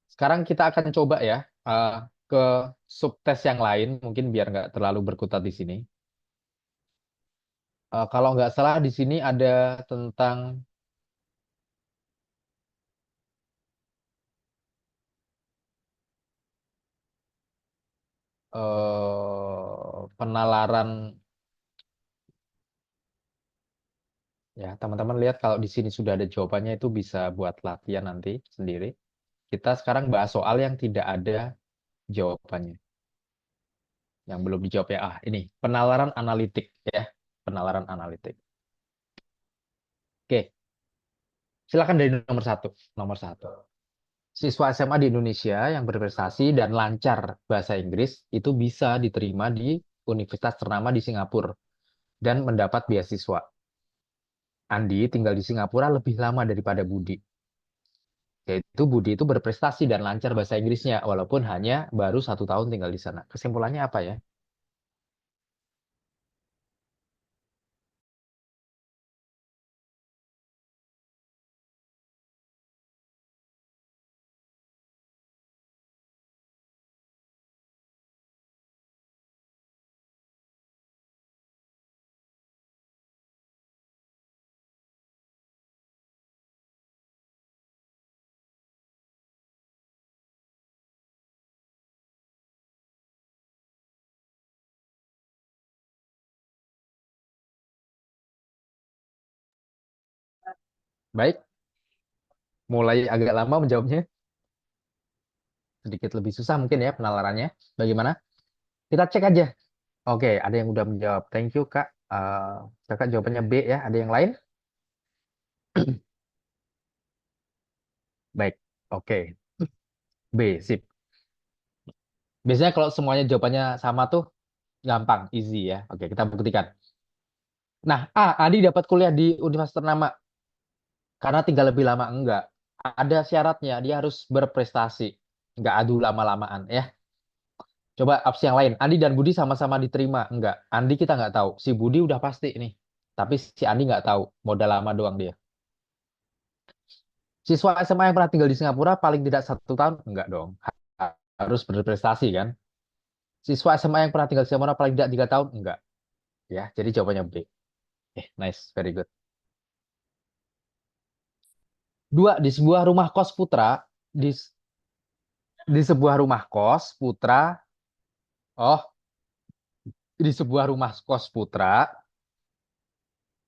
sekarang kita akan coba ya ke subtes yang lain, mungkin biar nggak terlalu berkutat di sini. Kalau nggak salah di sini ada tentang penalaran ya. Teman-teman lihat kalau di sini sudah ada jawabannya itu bisa buat latihan nanti sendiri. Kita sekarang bahas soal yang tidak ada jawabannya, yang belum dijawab ya. Ini penalaran analitik ya, penalaran analitik. Oke, silakan dari nomor satu. Nomor satu. Siswa SMA di Indonesia yang berprestasi dan lancar bahasa Inggris itu bisa diterima di universitas ternama di Singapura dan mendapat beasiswa. Andi tinggal di Singapura lebih lama daripada Budi. Yaitu Budi itu berprestasi dan lancar bahasa Inggrisnya, walaupun hanya baru 1 tahun tinggal di sana. Kesimpulannya apa ya? Baik, mulai agak lama menjawabnya. Sedikit lebih susah mungkin ya penalarannya. Bagaimana? Kita cek aja. Oke, ada yang udah menjawab. Thank you, Kak. Kakak jawabannya B ya. Ada yang lain? Baik, oke. B, sip. Biasanya kalau semuanya jawabannya sama tuh gampang, easy ya. Oke, kita buktikan. Nah, A, Adi dapat kuliah di universitas ternama karena tinggal lebih lama. Enggak. Ada syaratnya, dia harus berprestasi. Enggak adu lama-lamaan ya. Coba opsi yang lain. Andi dan Budi sama-sama diterima. Enggak. Andi kita nggak tahu. Si Budi udah pasti nih. Tapi si Andi nggak tahu. Modal lama doang dia. Siswa SMA yang pernah tinggal di Singapura paling tidak 1 tahun? Enggak dong. Harus berprestasi kan. Siswa SMA yang pernah tinggal di Singapura paling tidak 3 tahun? Enggak. Ya, jadi jawabannya B. Nice. Very good. Dua, di sebuah rumah kos putra, di, di sebuah rumah kos putra, oh, di sebuah rumah kos putra,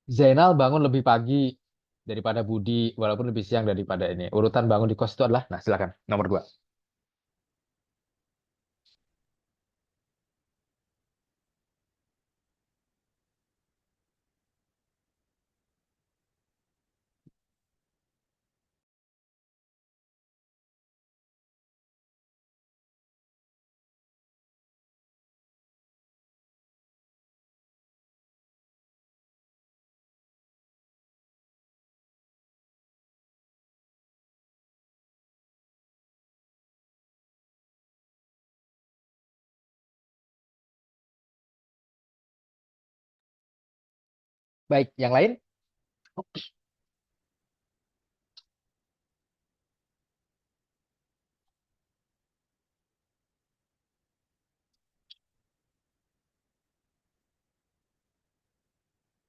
Zainal bangun lebih pagi daripada Budi, walaupun lebih siang daripada ini. Urutan bangun di kos itu adalah, nah silakan, nomor 2. Baik, yang lain?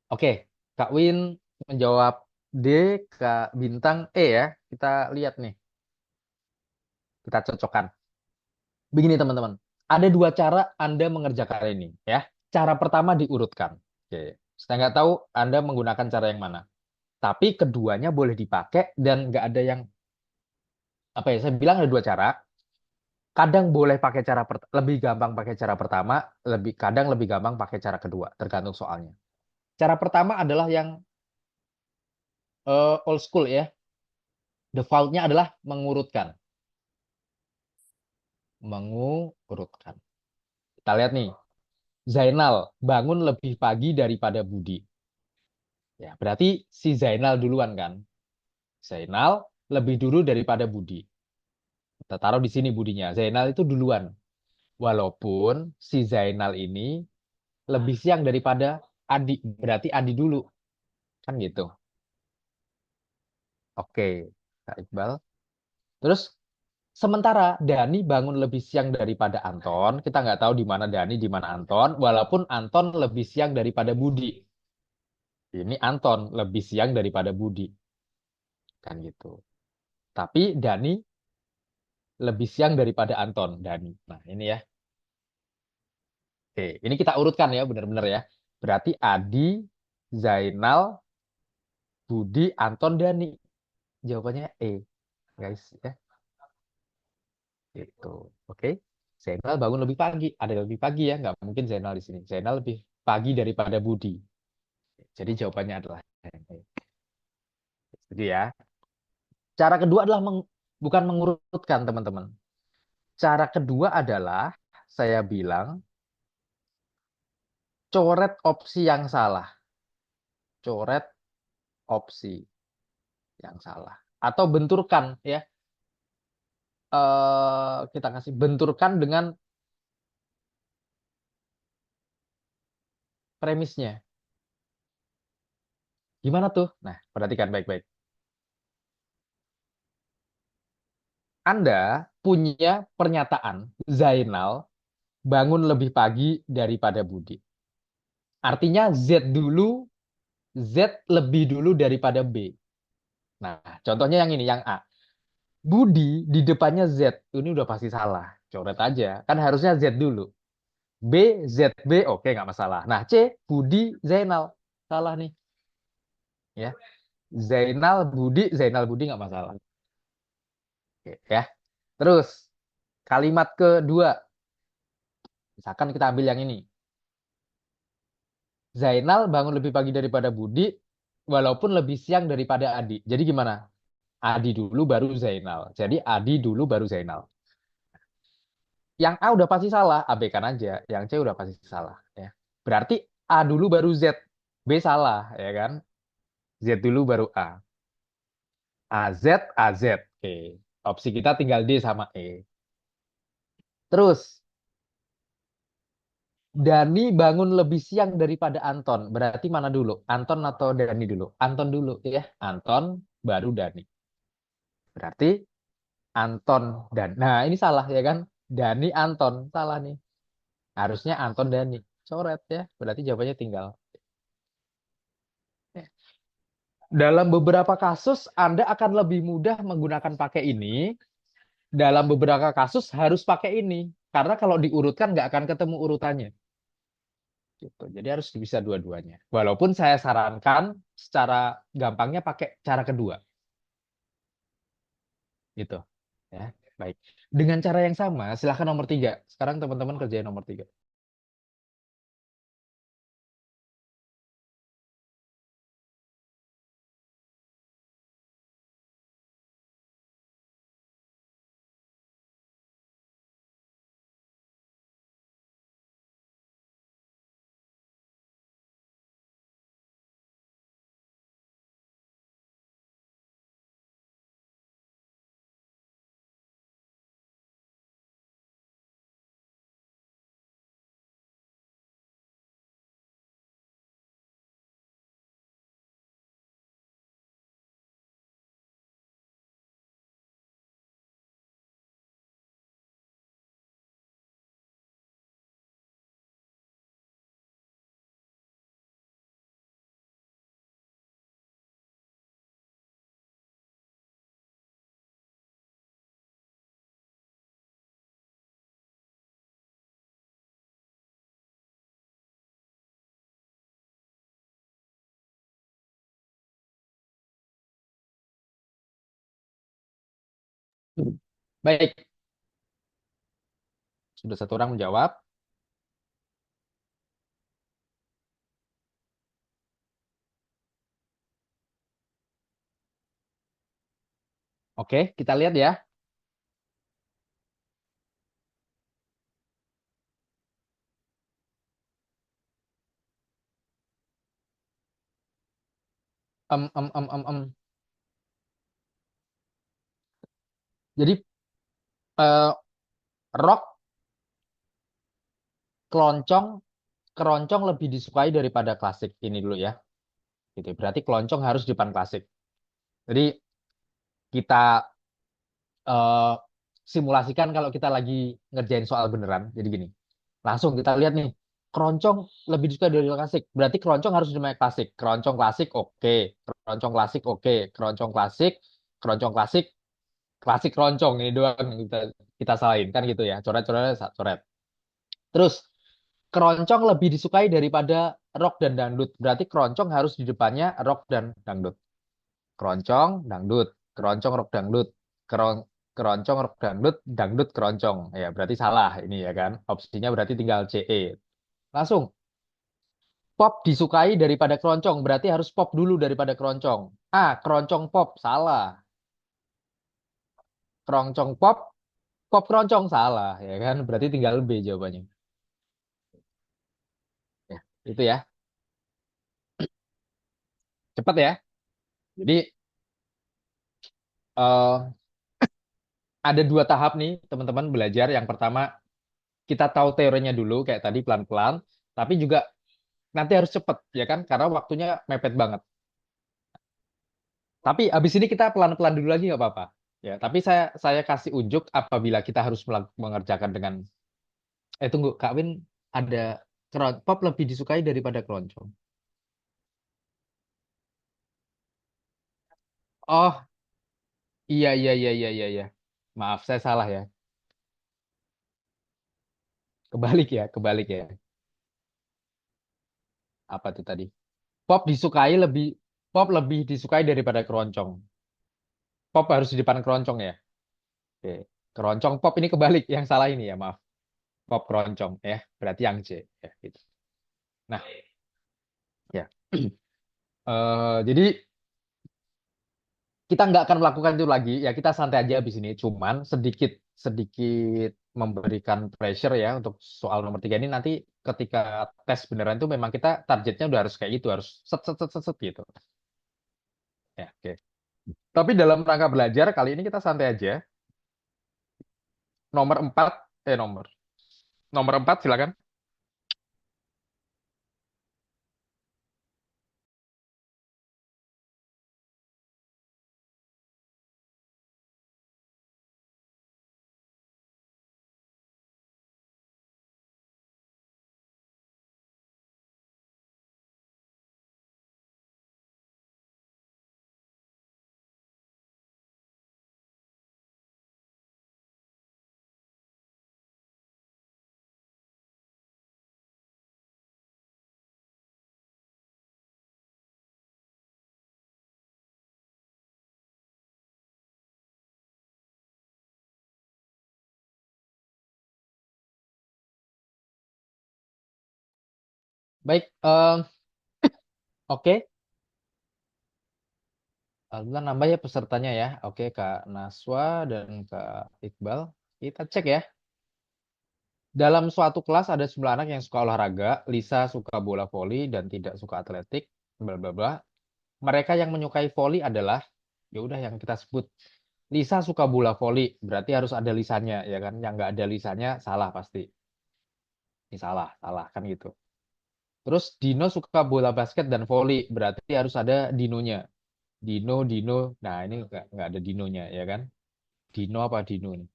Oke, Kak Win menjawab D, Kak Bintang E ya. Kita lihat nih, kita cocokkan. Begini teman-teman, ada dua cara Anda mengerjakan ini ya. Cara pertama diurutkan. Oke, saya nggak tahu Anda menggunakan cara yang mana. Tapi keduanya boleh dipakai dan nggak ada yang apa ya? Saya bilang ada dua cara. Kadang boleh pakai cara lebih gampang pakai cara pertama, kadang lebih gampang pakai cara kedua, tergantung soalnya. Cara pertama adalah yang old school ya. Defaultnya adalah mengurutkan, mengurutkan. Kita lihat nih, Zainal bangun lebih pagi daripada Budi. Ya, berarti si Zainal duluan kan? Zainal lebih dulu daripada Budi. Kita taruh di sini Budinya. Zainal itu duluan. Walaupun si Zainal ini lebih siang daripada Adi. Berarti Adi dulu. Kan gitu. Oke, Kak Iqbal. Terus sementara Dani bangun lebih siang daripada Anton. Kita nggak tahu di mana Dani, di mana Anton. Walaupun Anton lebih siang daripada Budi. Ini Anton lebih siang daripada Budi. Kan gitu. Tapi Dani lebih siang daripada Anton. Dani. Nah ini ya. Oke, ini kita urutkan ya, benar-benar ya. Berarti Adi, Zainal, Budi, Anton, Dani. Jawabannya E, guys ya. Itu, oke. Zainal bangun lebih pagi. Ada yang lebih pagi ya, nggak mungkin Zainal di sini. Zainal lebih pagi daripada Budi. Jadi jawabannya adalah E. Jadi ya. Cara kedua adalah bukan mengurutkan, teman-teman. Cara kedua adalah saya bilang coret opsi yang salah. Coret opsi yang salah. Atau benturkan ya. Kita kasih benturkan dengan premisnya. Gimana tuh? Nah, perhatikan baik-baik. Anda punya pernyataan Zainal bangun lebih pagi daripada Budi. Artinya Z lebih dulu daripada B. Nah, contohnya yang ini, yang A. Budi di depannya Z. Ini udah pasti salah. Coret aja. Kan harusnya Z dulu. B, ZB, oke nggak masalah. Nah, C, Budi, Zainal. Salah nih. Ya. Zainal Budi nggak masalah. Oke, ya. Terus, kalimat kedua. Misalkan kita ambil yang ini. Zainal bangun lebih pagi daripada Budi, walaupun lebih siang daripada Adi. Jadi gimana? Adi dulu baru Zainal. Jadi Adi dulu baru Zainal. Yang A udah pasti salah, abaikan aja. Yang C udah pasti salah. Ya. Berarti A dulu baru Z. B salah, ya kan? Z dulu baru A. AZ. Oke. Opsi kita tinggal D sama E. Terus, Dani bangun lebih siang daripada Anton. Berarti mana dulu? Anton atau Dani dulu? Anton dulu ya. Anton baru Dani. Berarti Anton dan nah ini salah ya kan? Dani Anton salah nih. Harusnya Anton Dani. Coret ya. Berarti jawabannya tinggal. Dalam beberapa kasus Anda akan lebih mudah menggunakan pakai ini. Dalam beberapa kasus harus pakai ini. Karena kalau diurutkan nggak akan ketemu urutannya. Gitu. Jadi harus bisa dua-duanya. Walaupun saya sarankan secara gampangnya pakai cara kedua. Gitu. Ya, baik. Dengan cara yang sama, silahkan nomor tiga. Sekarang teman-teman kerjain nomor tiga. Baik, sudah satu orang menjawab. Oke, kita lihat ya. Em, em, em, em, em. Jadi eh, rock, keroncong, keroncong lebih disukai daripada klasik. Ini dulu ya. Gitu. Berarti keroncong harus di depan klasik. Jadi kita eh, simulasikan kalau kita lagi ngerjain soal beneran. Jadi gini, langsung kita lihat nih, keroncong lebih disukai dari klasik. Berarti keroncong harus di depan klasik. Keroncong klasik, oke. Keroncong klasik, oke. Keroncong klasik, keroncong klasik, klasik keroncong ini doang yang kita salahin kan gitu ya. Coret-coret, coret. Terus keroncong lebih disukai daripada rock dan dangdut. Berarti keroncong harus di depannya rock dan dangdut. Keroncong, dangdut. Keroncong, rock, dangdut. Keron Keroncong, rock, dangdut. Dangdut, keroncong. Ya, berarti salah ini ya kan. Opsinya berarti tinggal CE. Langsung. Pop disukai daripada keroncong. Berarti harus pop dulu daripada keroncong. Ah, keroncong pop. Salah. keroncong pop, pop keroncong salah ya kan? Berarti tinggal B jawabannya. Ya, itu ya. Cepat ya. Jadi eh, ada dua tahap nih teman-teman belajar. Yang pertama kita tahu teorinya dulu kayak tadi pelan-pelan, tapi juga nanti harus cepet ya kan? Karena waktunya mepet banget. Tapi abis ini kita pelan-pelan dulu lagi nggak apa-apa. Ya, tapi saya kasih unjuk apabila kita harus mengerjakan dengan tunggu Kak Win ada pop lebih disukai daripada keroncong. Oh, iya iya iya iya iya iya. Maaf, saya salah ya. Kebalik ya, kebalik ya. Apa tuh tadi? Pop disukai lebih pop lebih disukai daripada keroncong. Pop harus di depan keroncong ya. Oke. Keroncong pop ini kebalik, yang salah ini ya, maaf. Pop keroncong ya, berarti yang C ya gitu. Nah, ya. Jadi kita nggak akan melakukan itu lagi ya, kita santai aja habis ini, cuman sedikit sedikit memberikan pressure ya untuk soal nomor 3 ini. Nanti ketika tes beneran itu memang kita targetnya udah harus kayak gitu, harus set set set set, set gitu ya. Oke, tapi dalam rangka belajar kali ini kita santai aja. Nomor 4, nomor nomor 4 silakan. Baik, oke. Alhamdulillah nambah ya pesertanya ya. Oke, Kak Naswa dan Kak Iqbal. Kita cek ya. Dalam suatu kelas ada 9 anak yang suka olahraga. Lisa suka bola voli dan tidak suka atletik. Bla bla bla. Mereka yang menyukai voli adalah, ya udah yang kita sebut. Lisa suka bola voli, berarti harus ada Lisanya ya kan? Yang nggak ada Lisanya salah pasti. Ini salah, salah kan gitu. Terus Dino suka bola basket dan voli, berarti harus ada Dinonya. Dino, Dino. Nah, ini nggak ada Dinonya ya kan? Dino apa Dino nih?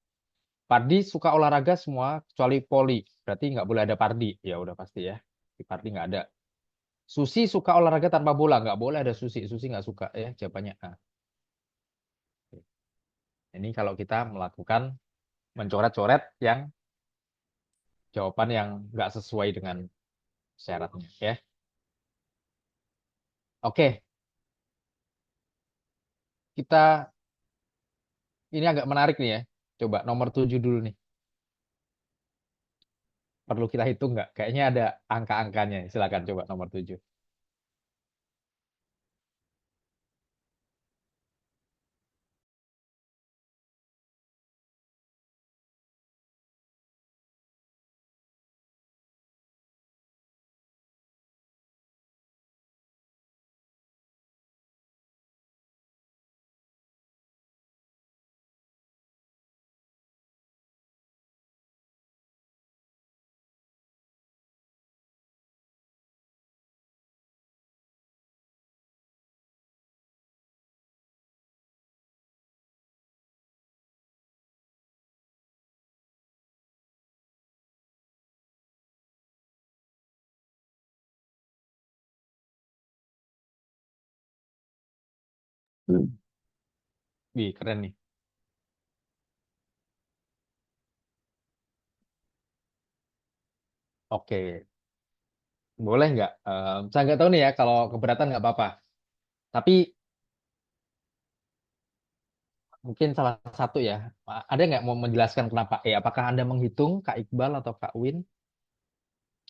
Pardi suka olahraga semua kecuali poli. Berarti nggak boleh ada Pardi. Ya udah pasti ya. Di Pardi nggak ada. Susi suka olahraga tanpa bola. Nggak boleh ada Susi. Susi nggak suka ya jawabannya A. Ini kalau kita melakukan mencoret-coret yang jawaban yang nggak sesuai dengan syaratnya ya. Oke, kita ini agak menarik nih ya. Coba nomor 7 dulu nih. Perlu kita hitung nggak? Kayaknya ada angka-angkanya. Silakan coba nomor 7. Wih, keren nih. Oke, boleh nggak? Saya nggak tahu nih ya, kalau keberatan nggak apa-apa. Tapi mungkin salah satu ya. Ada nggak mau menjelaskan kenapa E? Apakah Anda menghitung Kak Iqbal atau Kak Win?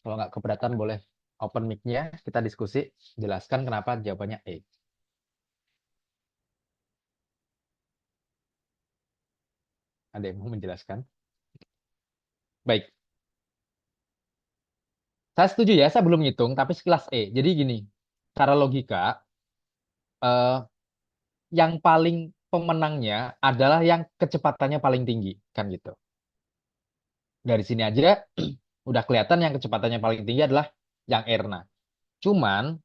Kalau nggak keberatan boleh open mic-nya, kita diskusi. Jelaskan kenapa jawabannya E. Ada yang mau menjelaskan? Baik, saya setuju ya, saya belum ngitung, tapi sekelas E. Jadi gini, cara logika, eh, yang paling pemenangnya adalah yang kecepatannya paling tinggi, kan gitu. Dari sini aja udah kelihatan yang kecepatannya paling tinggi adalah yang Erna. Cuman,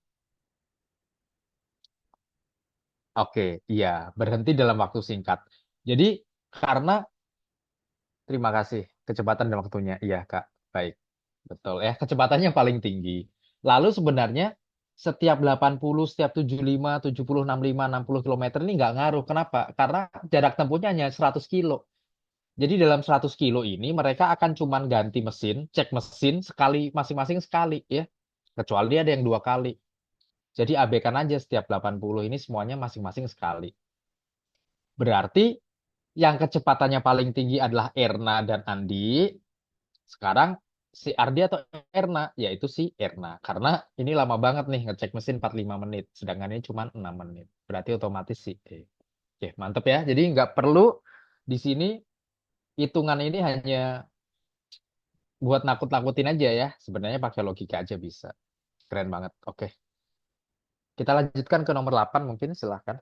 oke, iya, berhenti dalam waktu singkat. Jadi, karena, terima kasih, kecepatan dan waktunya. Iya, Kak, baik. Betul ya, kecepatannya paling tinggi. Lalu sebenarnya setiap 80, setiap 75, 70, 65, 60 kilometer ini nggak ngaruh. Kenapa? Karena jarak tempuhnya hanya 100 kilo. Jadi dalam 100 kilo ini mereka akan cuman ganti mesin, cek mesin sekali masing-masing sekali ya. Kecuali ada yang 2 kali. Jadi abaikan aja setiap 80 ini semuanya masing-masing sekali. Berarti yang kecepatannya paling tinggi adalah Erna dan Andi. Sekarang si Ardi atau Erna, yaitu si Erna. Karena ini lama banget nih ngecek mesin 45 menit. Sedangkan ini cuma 6 menit. Berarti otomatis si E. Oke, mantep ya. Jadi nggak perlu di sini hitungan ini hanya buat nakut-nakutin aja ya. Sebenarnya pakai logika aja bisa. Keren banget. Oke. Kita lanjutkan ke nomor 8 mungkin silahkan.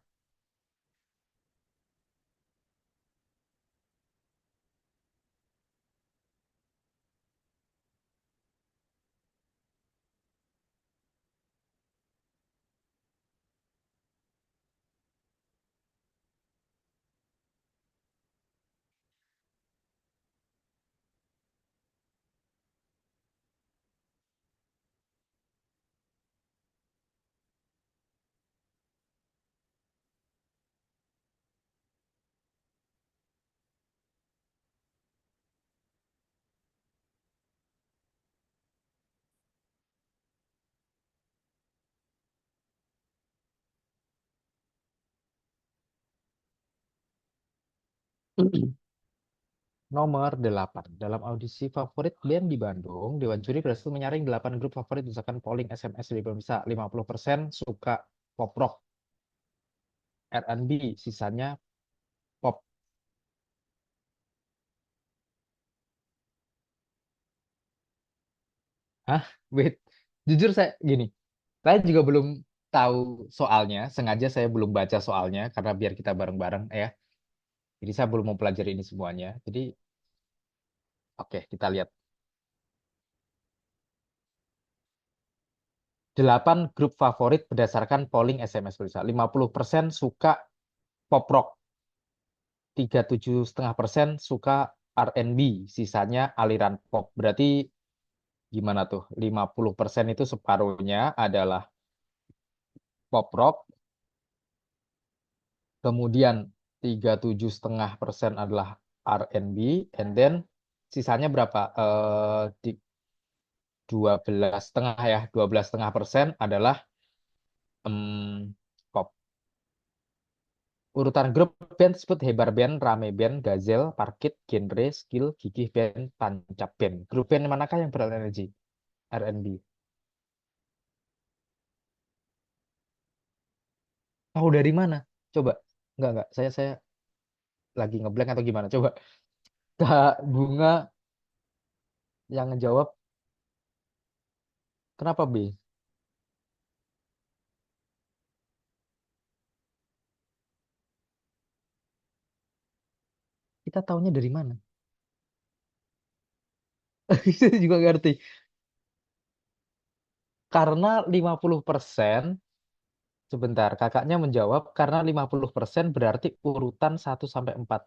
Nomor 8. Dalam audisi favorit band di Bandung, Dewan Juri berhasil menyaring 8 grup favorit berdasarkan polling SMS di pemirsa. 50% suka pop rock, R&B, sisanya pop. Hah? Wait. Jujur saya gini, saya juga belum tahu soalnya. Sengaja saya belum baca soalnya karena biar kita bareng-bareng ya. Jadi saya belum mempelajari ini semuanya. Jadi oke, kita lihat. 8 grup favorit berdasarkan polling SMS pemirsa. 50% suka pop rock, 37,5% suka R&B, sisanya aliran pop. Berarti gimana tuh? 50% itu separuhnya adalah pop rock, kemudian 37,5% adalah R&B, and then sisanya berapa? 12,5 ya, 12,5% adalah pop. Urutan grup band sebut Hebar Band, Rame Band, Gazel, Parkit, Genre, Skill, Gigih Band, Tancap Band. Grup band manakah yang berenergi? R&B. Tahu dari mana? Coba. Enggak. Saya lagi ngeblank atau gimana? Coba. Kak Bunga yang ngejawab, kenapa B? Kita tahunya dari mana? Saya juga ngerti. Karena 50%, sebentar, kakaknya menjawab karena 50% berarti urutan 1 sampai 4.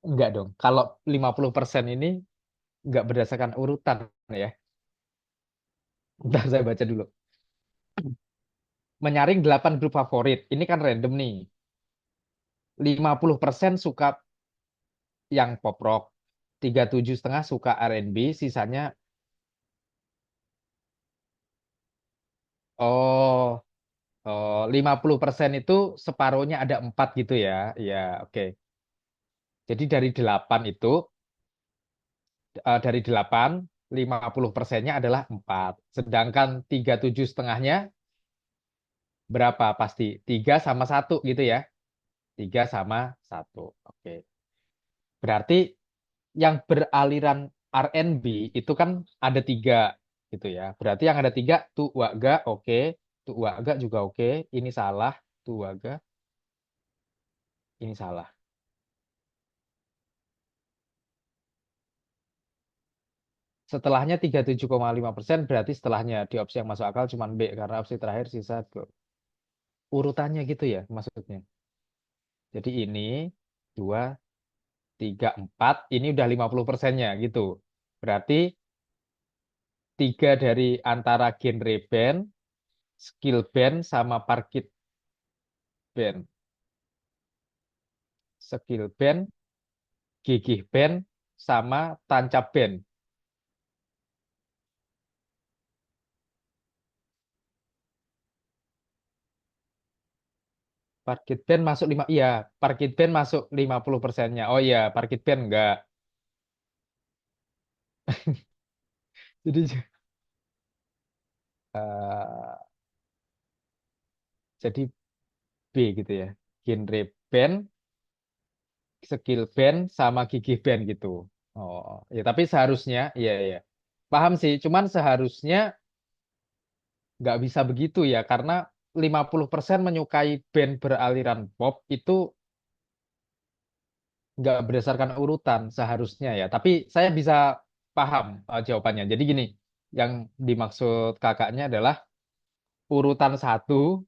Enggak dong. Kalau 50% ini enggak berdasarkan urutan ya. Bentar saya baca dulu. Menyaring 8 grup favorit. Ini kan random nih. 50% suka yang pop rock. 37,5 suka R&B, sisanya oh, 50% itu separuhnya ada 4 gitu ya. Ya, oke. Jadi dari 8 itu dari 8, 50%-nya adalah 4. Sedangkan 37 setengahnya berapa? Pasti 3 sama 1 gitu ya. 3 sama 1. Oke. Berarti yang beraliran RNB itu kan ada 3 gitu ya. Berarti yang ada 3 tuh waga oke. Tuh waga juga oke. Ini salah. Tuh waga. Ini salah. Setelahnya 37,5% berarti setelahnya di opsi yang masuk akal cuma B karena opsi terakhir sisa urutannya gitu ya maksudnya. Jadi ini 2, 3, 4 ini udah 50%-nya gitu. Berarti 3 dari antara genre band, skill band sama parkit band. Skill band, gigih band sama tancap band. Parkit band masuk 5 iya, parkit band masuk 50%-nya. Oh iya, parkit band enggak. Jadi eh, jadi B gitu ya. Genre band, skill band, sama gigih band gitu. Oh, ya tapi seharusnya, iya iya. Paham sih, cuman seharusnya nggak bisa begitu ya, karena 50% menyukai band beraliran pop itu nggak berdasarkan urutan seharusnya ya. Tapi saya bisa paham jawabannya. Jadi gini, yang dimaksud kakaknya adalah urutan 1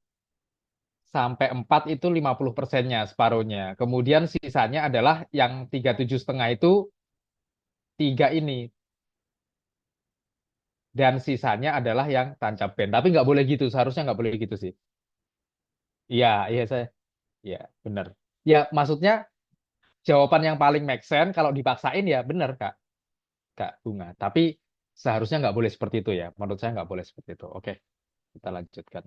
sampai 4 itu 50%-nya, separuhnya. Kemudian sisanya adalah yang 37,5 itu 3 ini. Dan sisanya adalah yang tancap band. Tapi nggak boleh gitu, seharusnya nggak boleh gitu sih. Iya, iya saya, iya benar. Ya maksudnya jawaban yang paling make sense kalau dipaksain ya benar Kak, Kak Bunga. Tapi seharusnya nggak boleh seperti itu ya. Menurut saya nggak boleh seperti itu. Oke, kita lanjutkan.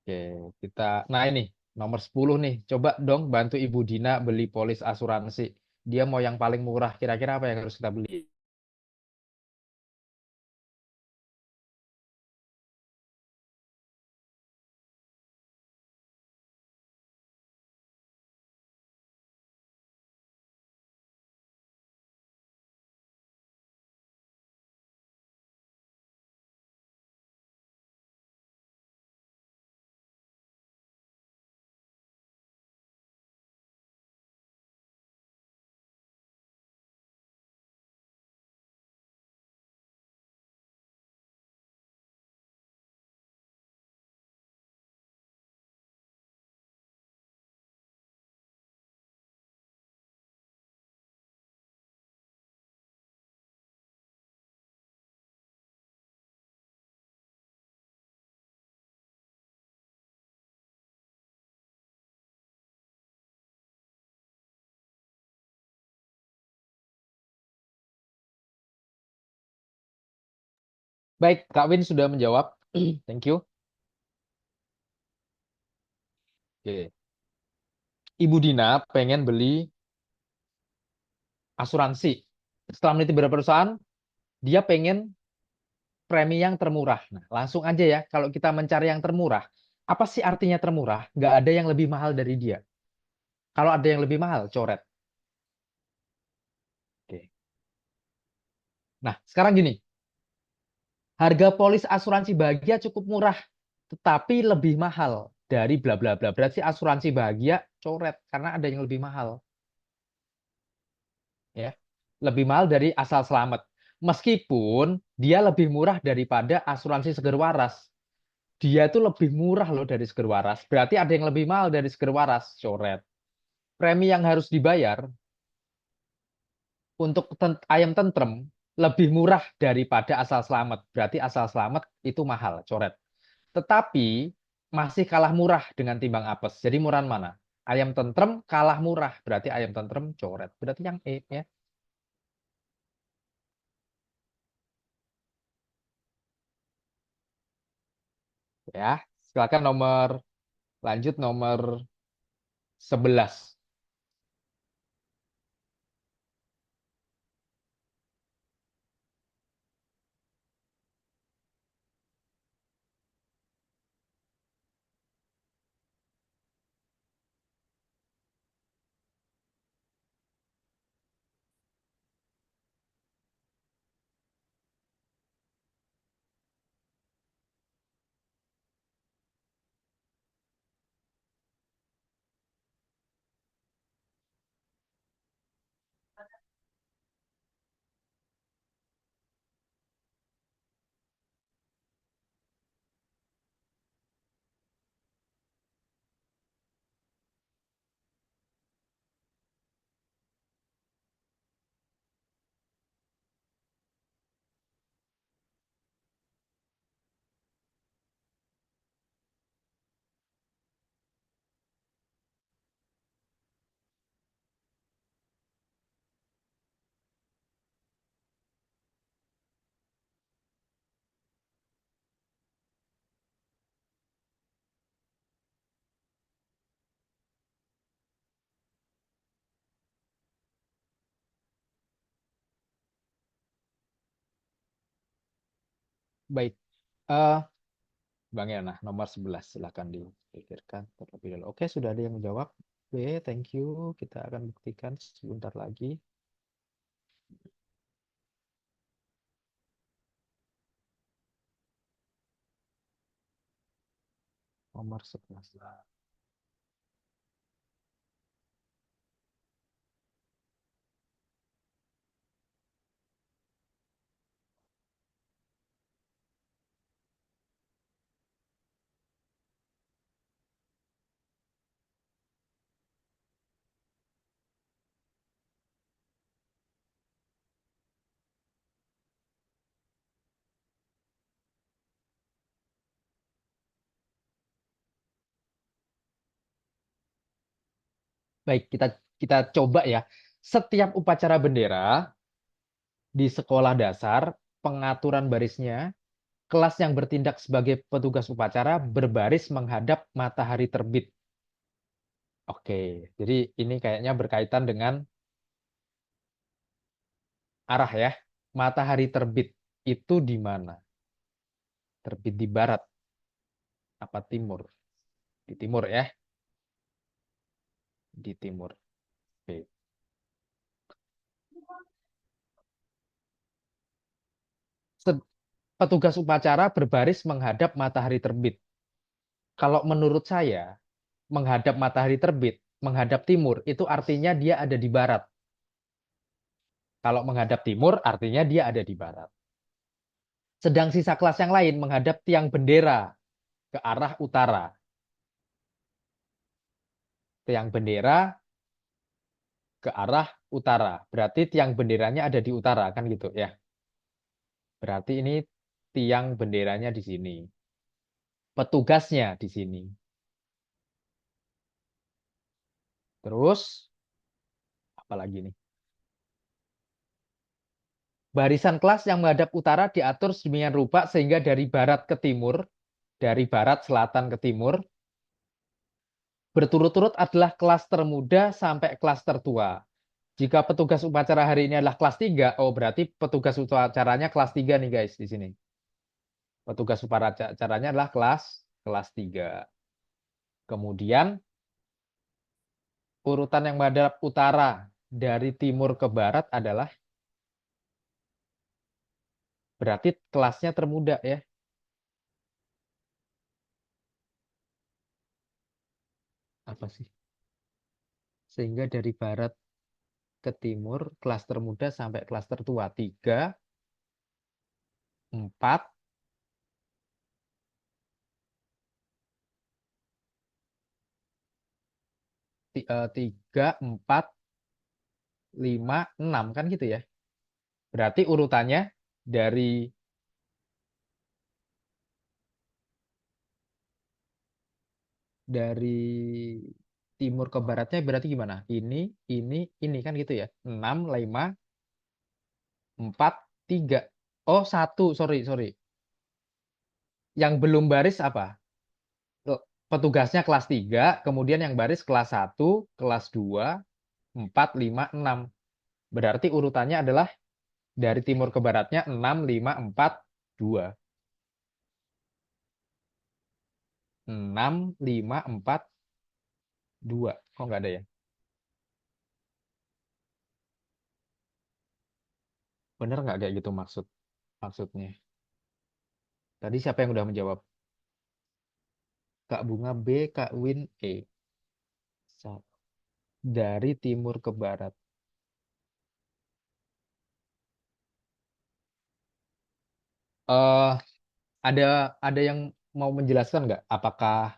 Oke, kita, nah ini nomor 10 nih. Coba dong bantu Ibu Dina beli polis asuransi. Dia mau yang paling murah. Kira-kira apa yang harus kita beli? Baik, Kak Win sudah menjawab. Thank you. Oke. Ibu Dina pengen beli asuransi. Setelah meneliti beberapa perusahaan, dia pengen premi yang termurah. Nah, langsung aja ya, kalau kita mencari yang termurah, apa sih artinya termurah? Nggak ada yang lebih mahal dari dia. Kalau ada yang lebih mahal, coret. Oke. Nah, sekarang gini, harga polis asuransi bahagia cukup murah, tetapi lebih mahal dari bla bla bla. Berarti asuransi bahagia coret karena ada yang lebih mahal, ya. Lebih mahal dari asal selamat. Meskipun dia lebih murah daripada asuransi seger waras. Dia itu lebih murah loh dari seger waras. Berarti ada yang lebih mahal dari seger waras, coret. Premi yang harus dibayar untuk ayam tentrem lebih murah daripada asal selamat. Berarti asal selamat itu mahal, coret. Tetapi masih kalah murah dengan timbang apes. Jadi murahan mana? Ayam tentrem kalah murah, berarti ayam tentrem coret. Berarti yang E ya. Ya, silakan nomor lanjut nomor 11. Baik. Eh, Bang Yana, nomor 11. Silahkan dipikirkan terlebih dahulu. Oke, sudah ada yang menjawab. Oke, thank you. Kita akan buktikan sebentar lagi. Nomor 11. Baik, kita coba ya. Setiap upacara bendera di sekolah dasar, pengaturan barisnya, kelas yang bertindak sebagai petugas upacara berbaris menghadap matahari terbit. Oke, jadi ini kayaknya berkaitan dengan arah ya. Matahari terbit itu di mana? Terbit di barat apa timur? Di timur ya, di timur. Oke. Petugas upacara berbaris menghadap matahari terbit. Kalau menurut saya, menghadap matahari terbit, menghadap timur, itu artinya dia ada di barat. Kalau menghadap timur, artinya dia ada di barat. Sedang sisa kelas yang lain menghadap tiang bendera ke arah utara. Tiang bendera ke arah utara. Berarti tiang benderanya ada di utara, kan gitu ya. Berarti ini tiang benderanya di sini. Petugasnya di sini. Terus, apa lagi nih? Barisan kelas yang menghadap utara diatur sedemikian rupa sehingga dari barat ke timur, dari barat selatan ke timur, berturut-turut adalah kelas termuda sampai kelas tertua. Jika petugas upacara hari ini adalah kelas 3, oh berarti petugas upacaranya kelas 3 nih guys di sini. Petugas upacaranya adalah kelas 3. Kemudian urutan yang menghadap utara dari timur ke barat adalah berarti kelasnya termuda ya. Apa sih? Sehingga dari barat ke timur, kelas termuda sampai kelas tertua. 3, 4, 3, 4, 5, 6 kan gitu ya. Berarti urutannya dari dari timur ke baratnya berarti gimana? Ini kan gitu ya. 6, 5, 4, 3. Oh, 1, sorry, sorry. Yang belum baris apa? Petugasnya kelas 3, kemudian yang baris kelas 1, kelas 2, 4, 5, 6. Berarti urutannya adalah dari timur ke baratnya 6, 5, 4, 2. 6, 5, 4, 2. Kok nggak ada ya? Bener nggak kayak gitu maksudnya? Tadi siapa yang udah menjawab? Kak Bunga B, Kak Win E. Dari timur ke barat. eh ada ada yang mau menjelaskan nggak? Apakah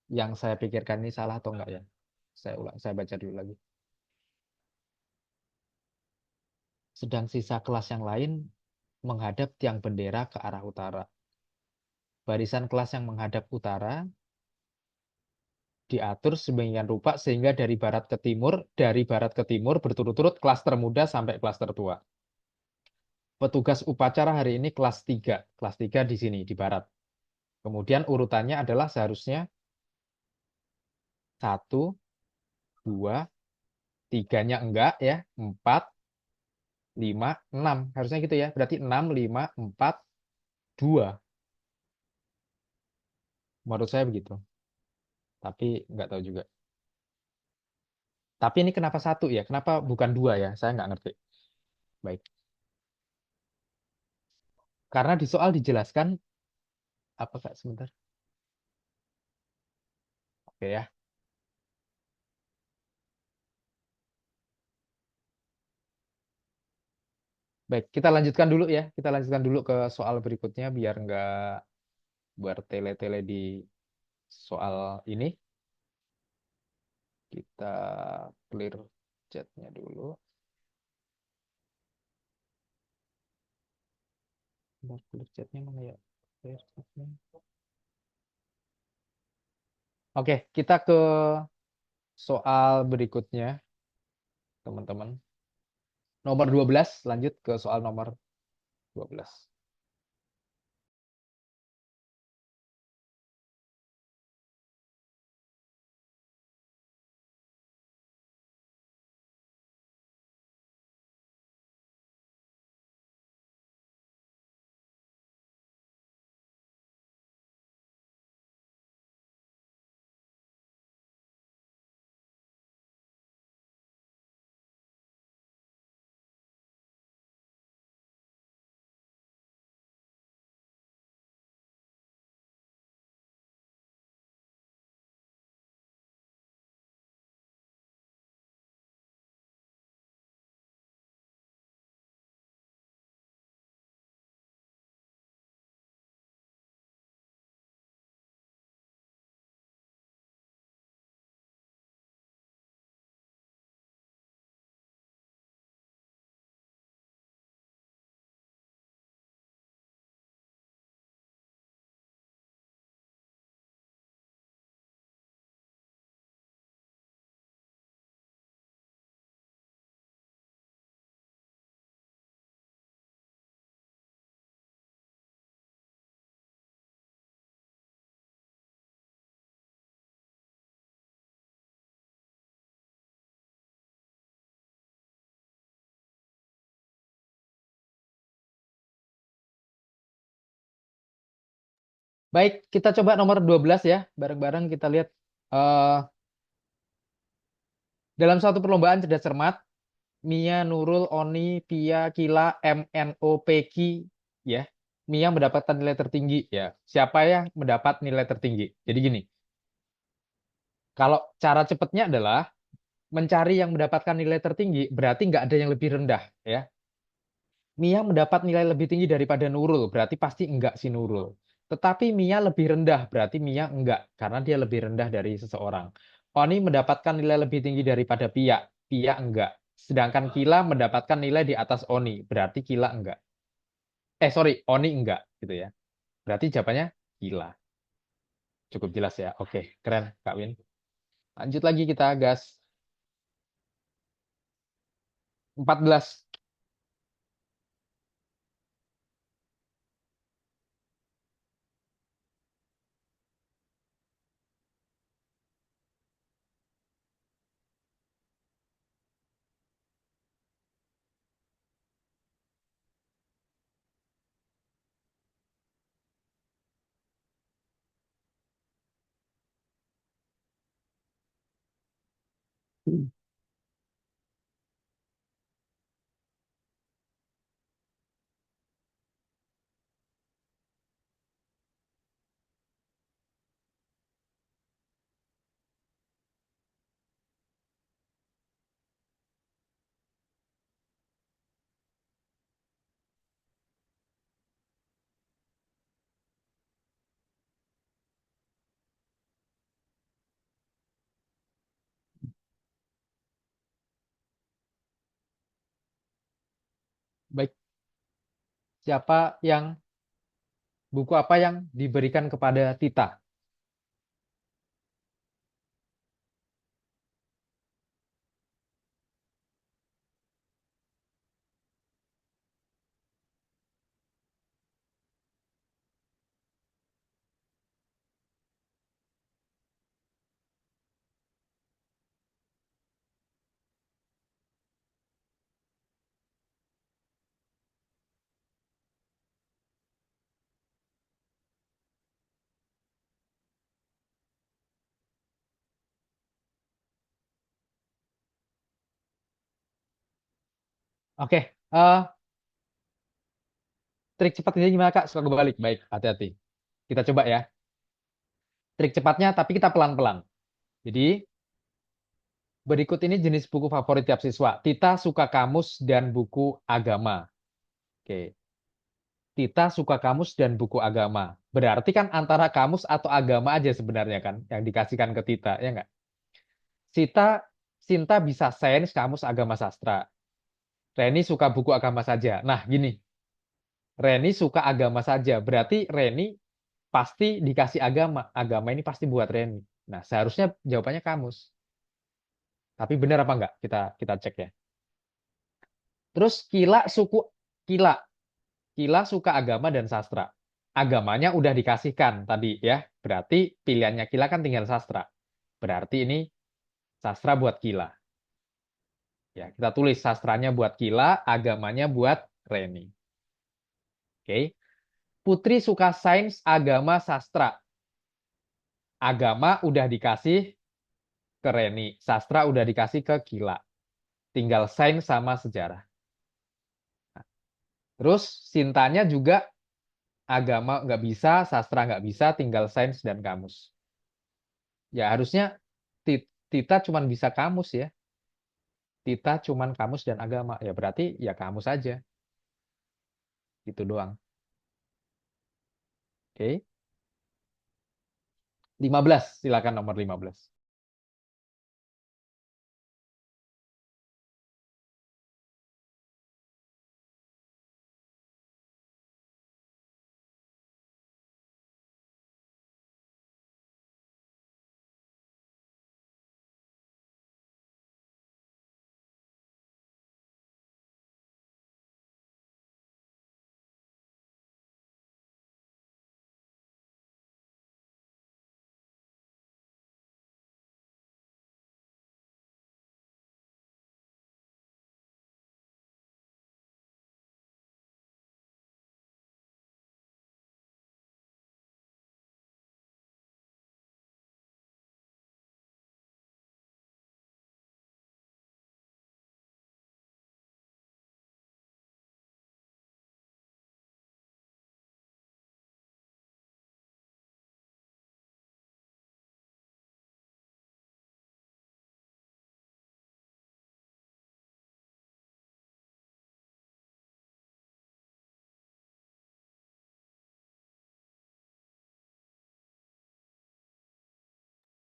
yang saya pikirkan ini salah atau enggak ya? Saya ulang, saya baca dulu lagi. Sedang sisa kelas yang lain menghadap tiang bendera ke arah utara. Barisan kelas yang menghadap utara diatur sedemikian rupa sehingga dari barat ke timur berturut-turut kelas termuda sampai kelas tertua. Petugas upacara hari ini kelas 3. Kelas 3 di sini, di barat. Kemudian urutannya adalah seharusnya 1, 2, 3-nya enggak ya, 4, 5, 6. Harusnya gitu ya. Berarti 6, 5, 4, Dua, menurut saya begitu. Tapi nggak tahu juga. Tapi ini kenapa satu ya? Kenapa bukan dua ya? Saya nggak ngerti. Baik. Karena di soal dijelaskan, apa Kak, sebentar. Oke ya. Baik, kita lanjutkan dulu ya. Kita lanjutkan dulu ke soal berikutnya biar nggak bertele-tele di soal ini. Kita clear chatnya dulu. Bentar, clear chatnya mana ya? Clear chatnya. Oke, kita ke soal berikutnya, teman-teman. Nomor 12, lanjut ke soal nomor 12. Baik, kita coba nomor 12 ya. Bareng-bareng kita lihat. eh Dalam suatu perlombaan cerdas cermat, Mia, Nurul, Oni, Pia, Kila, MNO, Peki, ya. Mia mendapatkan nilai tertinggi, ya. Siapa yang mendapat nilai tertinggi? Jadi gini, kalau cara cepatnya adalah mencari yang mendapatkan nilai tertinggi, berarti nggak ada yang lebih rendah, ya. Mia mendapat nilai lebih tinggi daripada Nurul, berarti pasti enggak si Nurul. Tetapi Mia lebih rendah, berarti Mia enggak, karena dia lebih rendah dari seseorang. Oni mendapatkan nilai lebih tinggi daripada Pia, Pia enggak. Sedangkan Kila mendapatkan nilai di atas Oni, berarti Kila enggak. Sorry, Oni enggak, gitu ya. Berarti jawabannya Kila. Cukup jelas ya. Oke, keren, Kak Win. Lanjut lagi kita gas. 14. Baik, siapa yang buku apa yang diberikan kepada Tita? Oke, trik cepat ini gimana Kak? Suka kebalik. Baik, hati-hati. Kita coba ya. Trik cepatnya, tapi kita pelan-pelan. Jadi, berikut ini jenis buku favorit tiap siswa. Tita suka kamus dan buku agama. Oke, Tita suka kamus dan buku agama. Berarti kan antara kamus atau agama aja sebenarnya kan yang dikasihkan ke Tita, ya nggak? Sita, Sinta bisa sains, kamus, agama, sastra. Reni suka buku agama saja. Nah, gini, Reni suka agama saja. Berarti Reni pasti dikasih agama. Agama ini pasti buat Reni. Nah, seharusnya jawabannya kamus. Tapi benar apa enggak? Kita cek ya. Terus Kila. Kila suka agama dan sastra. Agamanya udah dikasihkan tadi ya. Berarti pilihannya Kila kan tinggal sastra. Berarti ini sastra buat Kila. Ya, kita tulis sastranya buat Kila, agamanya buat Reni. Oke. Putri suka sains, agama, sastra. Agama udah dikasih ke Reni, sastra udah dikasih ke Kila. Tinggal sains sama sejarah. Terus Sintanya juga agama nggak bisa, sastra nggak bisa, tinggal sains dan kamus. Ya harusnya Tita cuman bisa kamus ya. Tita cuman kamus dan agama. Ya berarti ya kamus aja. Itu doang. Oke. 15, silakan nomor 15.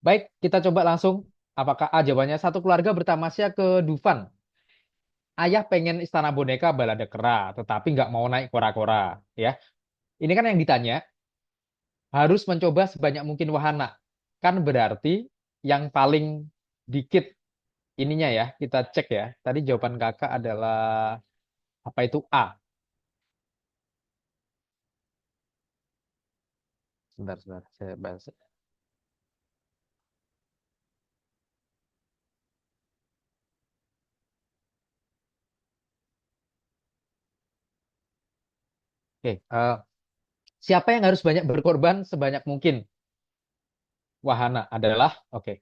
Baik, kita coba langsung. Apakah A jawabannya satu keluarga bertamasya ke Dufan? Ayah pengen istana boneka balada kera, tetapi nggak mau naik kora-kora. Ya, ini kan yang ditanya harus mencoba sebanyak mungkin wahana. Kan berarti yang paling dikit ininya ya, kita cek ya. Tadi jawaban kakak adalah apa itu A. Sebentar, saya bahas. Oke, siapa yang harus banyak berkorban sebanyak mungkin? Wahana adalah, oke.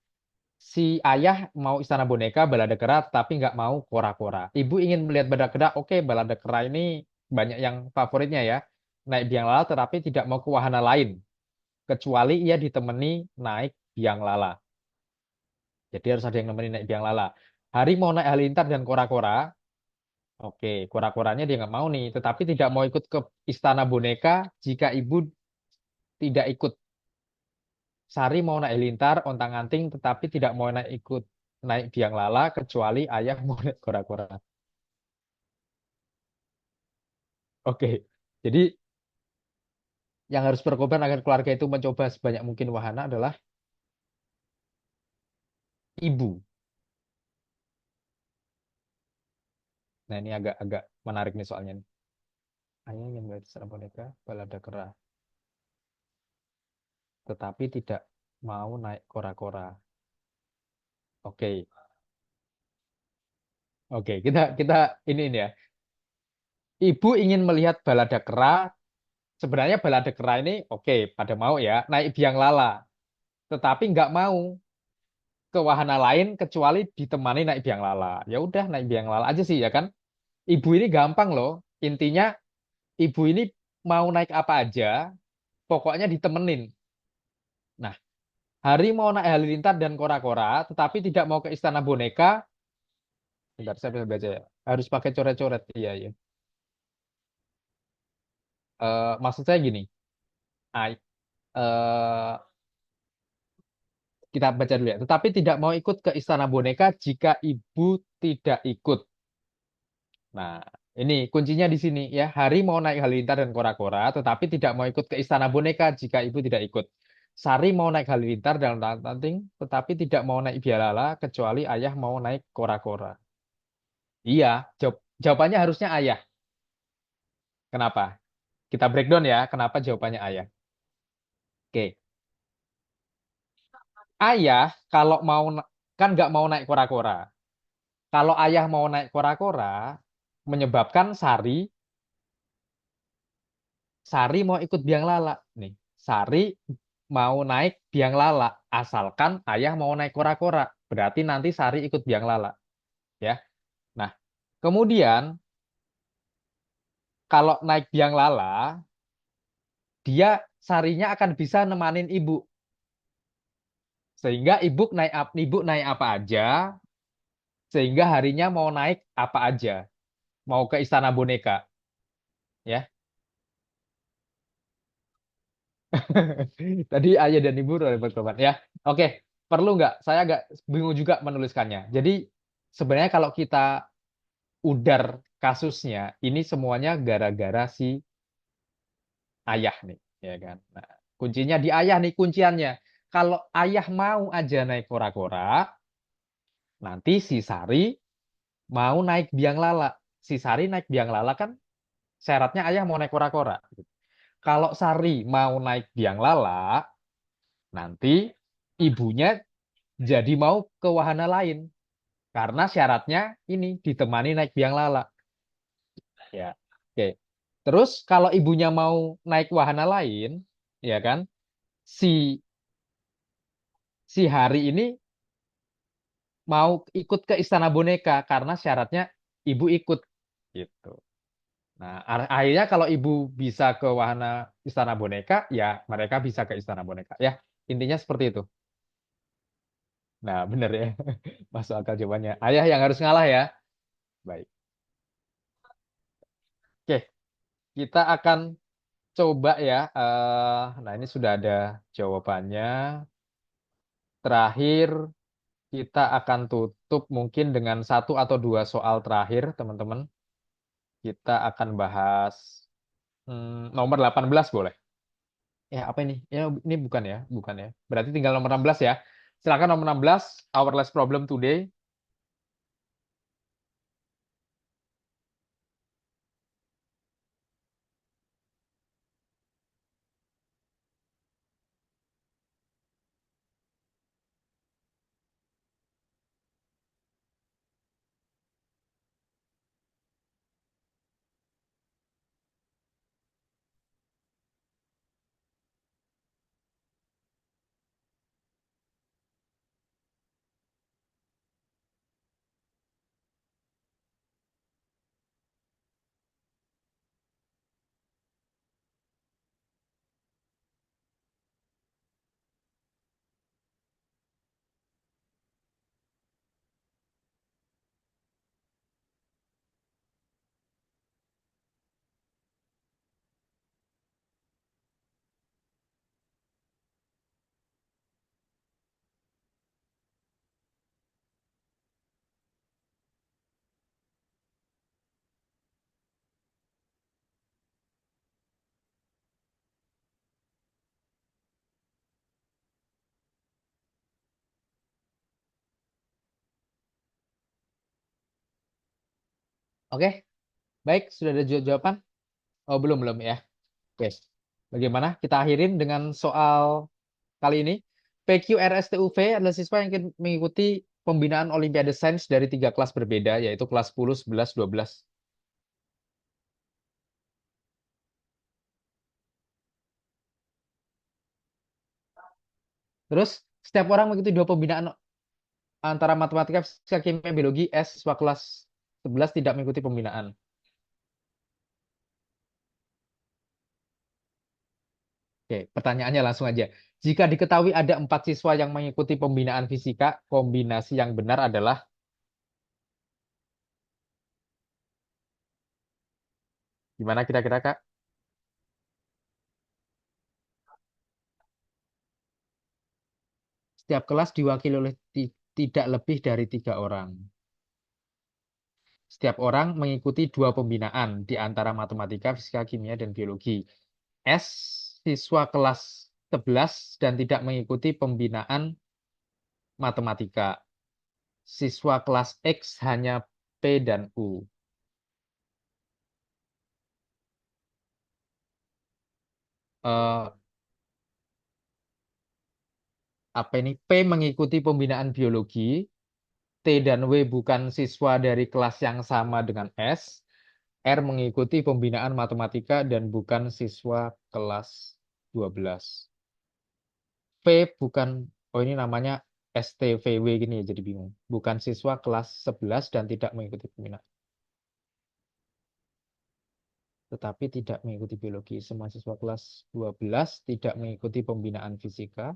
Si ayah mau istana boneka, balada kera, tapi nggak mau kora-kora. Ibu ingin melihat balada kera, oke, balada kera ini banyak yang favoritnya ya. Naik biang lala, tetapi tidak mau ke wahana lain. Kecuali ia ditemani naik biang lala. Jadi harus ada yang nemenin naik biang lala. Hari mau naik halilintar dan kora-kora, oke, kora-koranya dia nggak mau nih. Tetapi tidak mau ikut ke istana boneka jika ibu tidak ikut. Sari mau naik halilintar, ontang-anting, tetapi tidak mau naik biang lala, kecuali ayah mau naik kora-kora. Oke, jadi yang harus berkorban agar keluarga itu mencoba sebanyak mungkin wahana adalah ibu. Nah, ini agak-agak menarik nih soalnya nih. Ayah yang melihat istana boneka, balada kera, tetapi tidak mau naik kora-kora. Oke, oke, kita ini ya. Ibu ingin melihat balada kera. Sebenarnya balada kera ini oke, pada mau ya naik biang lala, tetapi nggak mau ke wahana lain kecuali ditemani naik biang lala. Ya udah naik biang lala aja sih ya kan. Ibu ini gampang loh. Intinya ibu ini mau naik apa aja, pokoknya ditemenin. Nah, Hari mau naik halilintar dan kora-kora, tetapi tidak mau ke Istana Boneka. Bentar, saya bisa baca ya. Harus pakai coret-coret. Iya, iya. Maksud saya gini. Ay, eh, kita baca dulu ya. Tetapi tidak mau ikut ke Istana Boneka jika ibu tidak ikut. Nah, ini kuncinya di sini ya. Hari mau naik halilintar dan kora-kora, tetapi tidak mau ikut ke Istana Boneka jika ibu tidak ikut. Sari mau naik halilintar dan tanting, tetapi tidak mau naik biarala kecuali ayah mau naik kora-kora. Iya, jawabannya harusnya ayah. Kenapa? Kita breakdown ya, kenapa jawabannya ayah. Oke, ayah kalau mau kan nggak mau naik kora-kora. Kalau ayah mau naik kora-kora, menyebabkan Sari mau ikut biang lala. Nih, Sari mau naik biang lala, asalkan ayah mau naik kora-kora. Berarti nanti Sari ikut biang lala, ya. Nah, kemudian kalau naik biang lala, dia Sarinya akan bisa nemanin ibu. Sehingga ibu naik apa aja, sehingga harinya mau naik apa aja, mau ke Istana Boneka, ya. Tadi ayah dan ibu udah berkorban, ya. Oke, perlu nggak? Saya agak bingung juga menuliskannya. Jadi sebenarnya kalau kita udar kasusnya, ini semuanya gara-gara si ayah nih, ya kan. Nah, kuncinya di ayah nih kunciannya. Kalau ayah mau aja naik kora-kora, nanti si Sari mau naik biang lala. Si Sari naik biang lala kan syaratnya ayah mau naik kora-kora. Kalau Sari mau naik biang lala, nanti ibunya jadi mau ke wahana lain. Karena syaratnya ini ditemani naik biang lala. Ya, oke. Terus kalau ibunya mau naik wahana lain, ya kan, si si Hari ini mau ikut ke Istana Boneka karena syaratnya ibu ikut gitu. Nah, akhirnya kalau ibu bisa ke wahana Istana Boneka, ya mereka bisa ke Istana Boneka. Ya, intinya seperti itu. Nah, bener ya. Masuk akal jawabannya. Ayah yang harus ngalah ya. Baik. Oke, kita akan coba ya. Nah, ini sudah ada jawabannya. Terakhir, kita akan tutup mungkin dengan satu atau dua soal terakhir, teman-teman. Kita akan bahas nomor 18 boleh. Ya, apa ini? Ya, ini bukan ya, bukan ya. Berarti tinggal nomor 16 ya. Silakan nomor 16, our last problem today. Oke, baik, sudah ada jawaban? Oh, belum, belum ya. Oke. Bagaimana? Kita akhirin dengan soal kali ini. PQRSTUV adalah siswa yang ingin mengikuti pembinaan Olimpiade Sains dari tiga kelas berbeda, yaitu kelas 10, 11, 12. Terus, setiap orang mengikuti dua pembinaan antara matematika, fisika, kimia, biologi, S siswa kelas 11 tidak mengikuti pembinaan. Oke, pertanyaannya langsung aja. Jika diketahui ada 4 siswa yang mengikuti pembinaan fisika, kombinasi yang benar adalah gimana kira-kira, Kak? Setiap kelas diwakili oleh tidak lebih dari 3 orang. Setiap orang mengikuti 2 pembinaan di antara matematika, fisika, kimia, dan biologi. S siswa kelas 11 dan tidak mengikuti pembinaan matematika. Siswa kelas X hanya P dan U. Eh, apa ini? P mengikuti pembinaan biologi, T dan W bukan siswa dari kelas yang sama dengan S. R mengikuti pembinaan matematika dan bukan siswa kelas 12. P bukan, oh ini namanya STVW gini ya, jadi bingung. Bukan siswa kelas 11 dan tidak mengikuti pembinaan. Tetapi tidak mengikuti biologi. Semua siswa kelas 12 tidak mengikuti pembinaan fisika.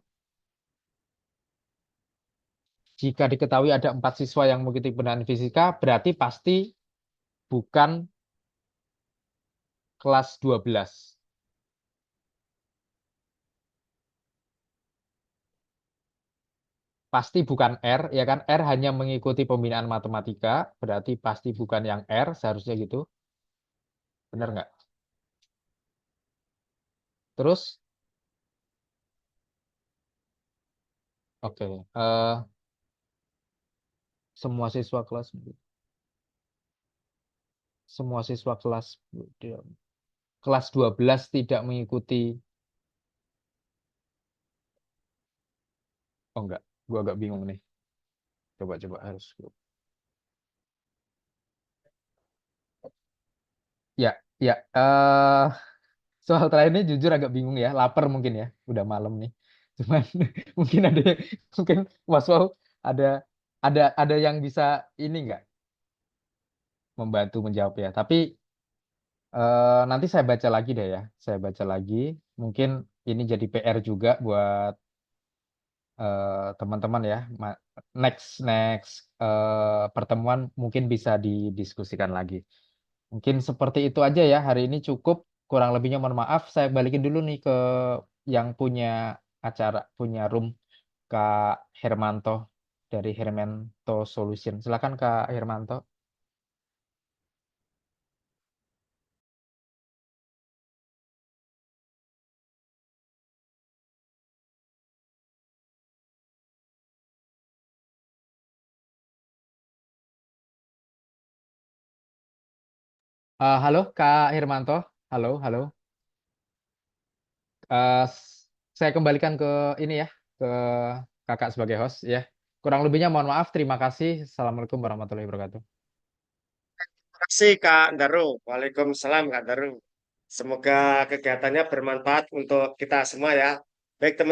Jika diketahui ada 4 siswa yang mengikuti pembinaan fisika, berarti pasti bukan kelas 12. Pasti bukan R, ya kan? R hanya mengikuti pembinaan matematika, berarti pasti bukan yang R, seharusnya gitu. Benar nggak? Terus, oke, semua siswa kelas, semua siswa kelas 12 tidak mengikuti, oh enggak, gua agak bingung nih. Coba-coba harus, ya, ya, soal terakhir ini jujur agak bingung ya, lapar mungkin ya, udah malam nih. Cuman mungkin ada yang, mungkin Mas Wow ada ada yang bisa ini nggak membantu menjawab ya. Tapi nanti saya baca lagi deh ya. Saya baca lagi. Mungkin ini jadi PR juga buat teman-teman ya. Next next pertemuan mungkin bisa didiskusikan lagi. Mungkin seperti itu aja ya. Hari ini cukup. Kurang lebihnya mohon maaf. Saya balikin dulu nih ke yang punya acara, punya room, Kak Hermanto dari Hermanto Solution. Silakan Kak Hermanto. Halo Kak Hermanto. Halo, halo. Eh, saya kembalikan ke ini ya, ke kakak sebagai host ya. Kurang lebihnya mohon maaf. Terima kasih. Assalamualaikum warahmatullahi wabarakatuh. Terima kasih Kak Daru. Waalaikumsalam Kak Daru. Semoga kegiatannya bermanfaat untuk kita semua ya. Baik teman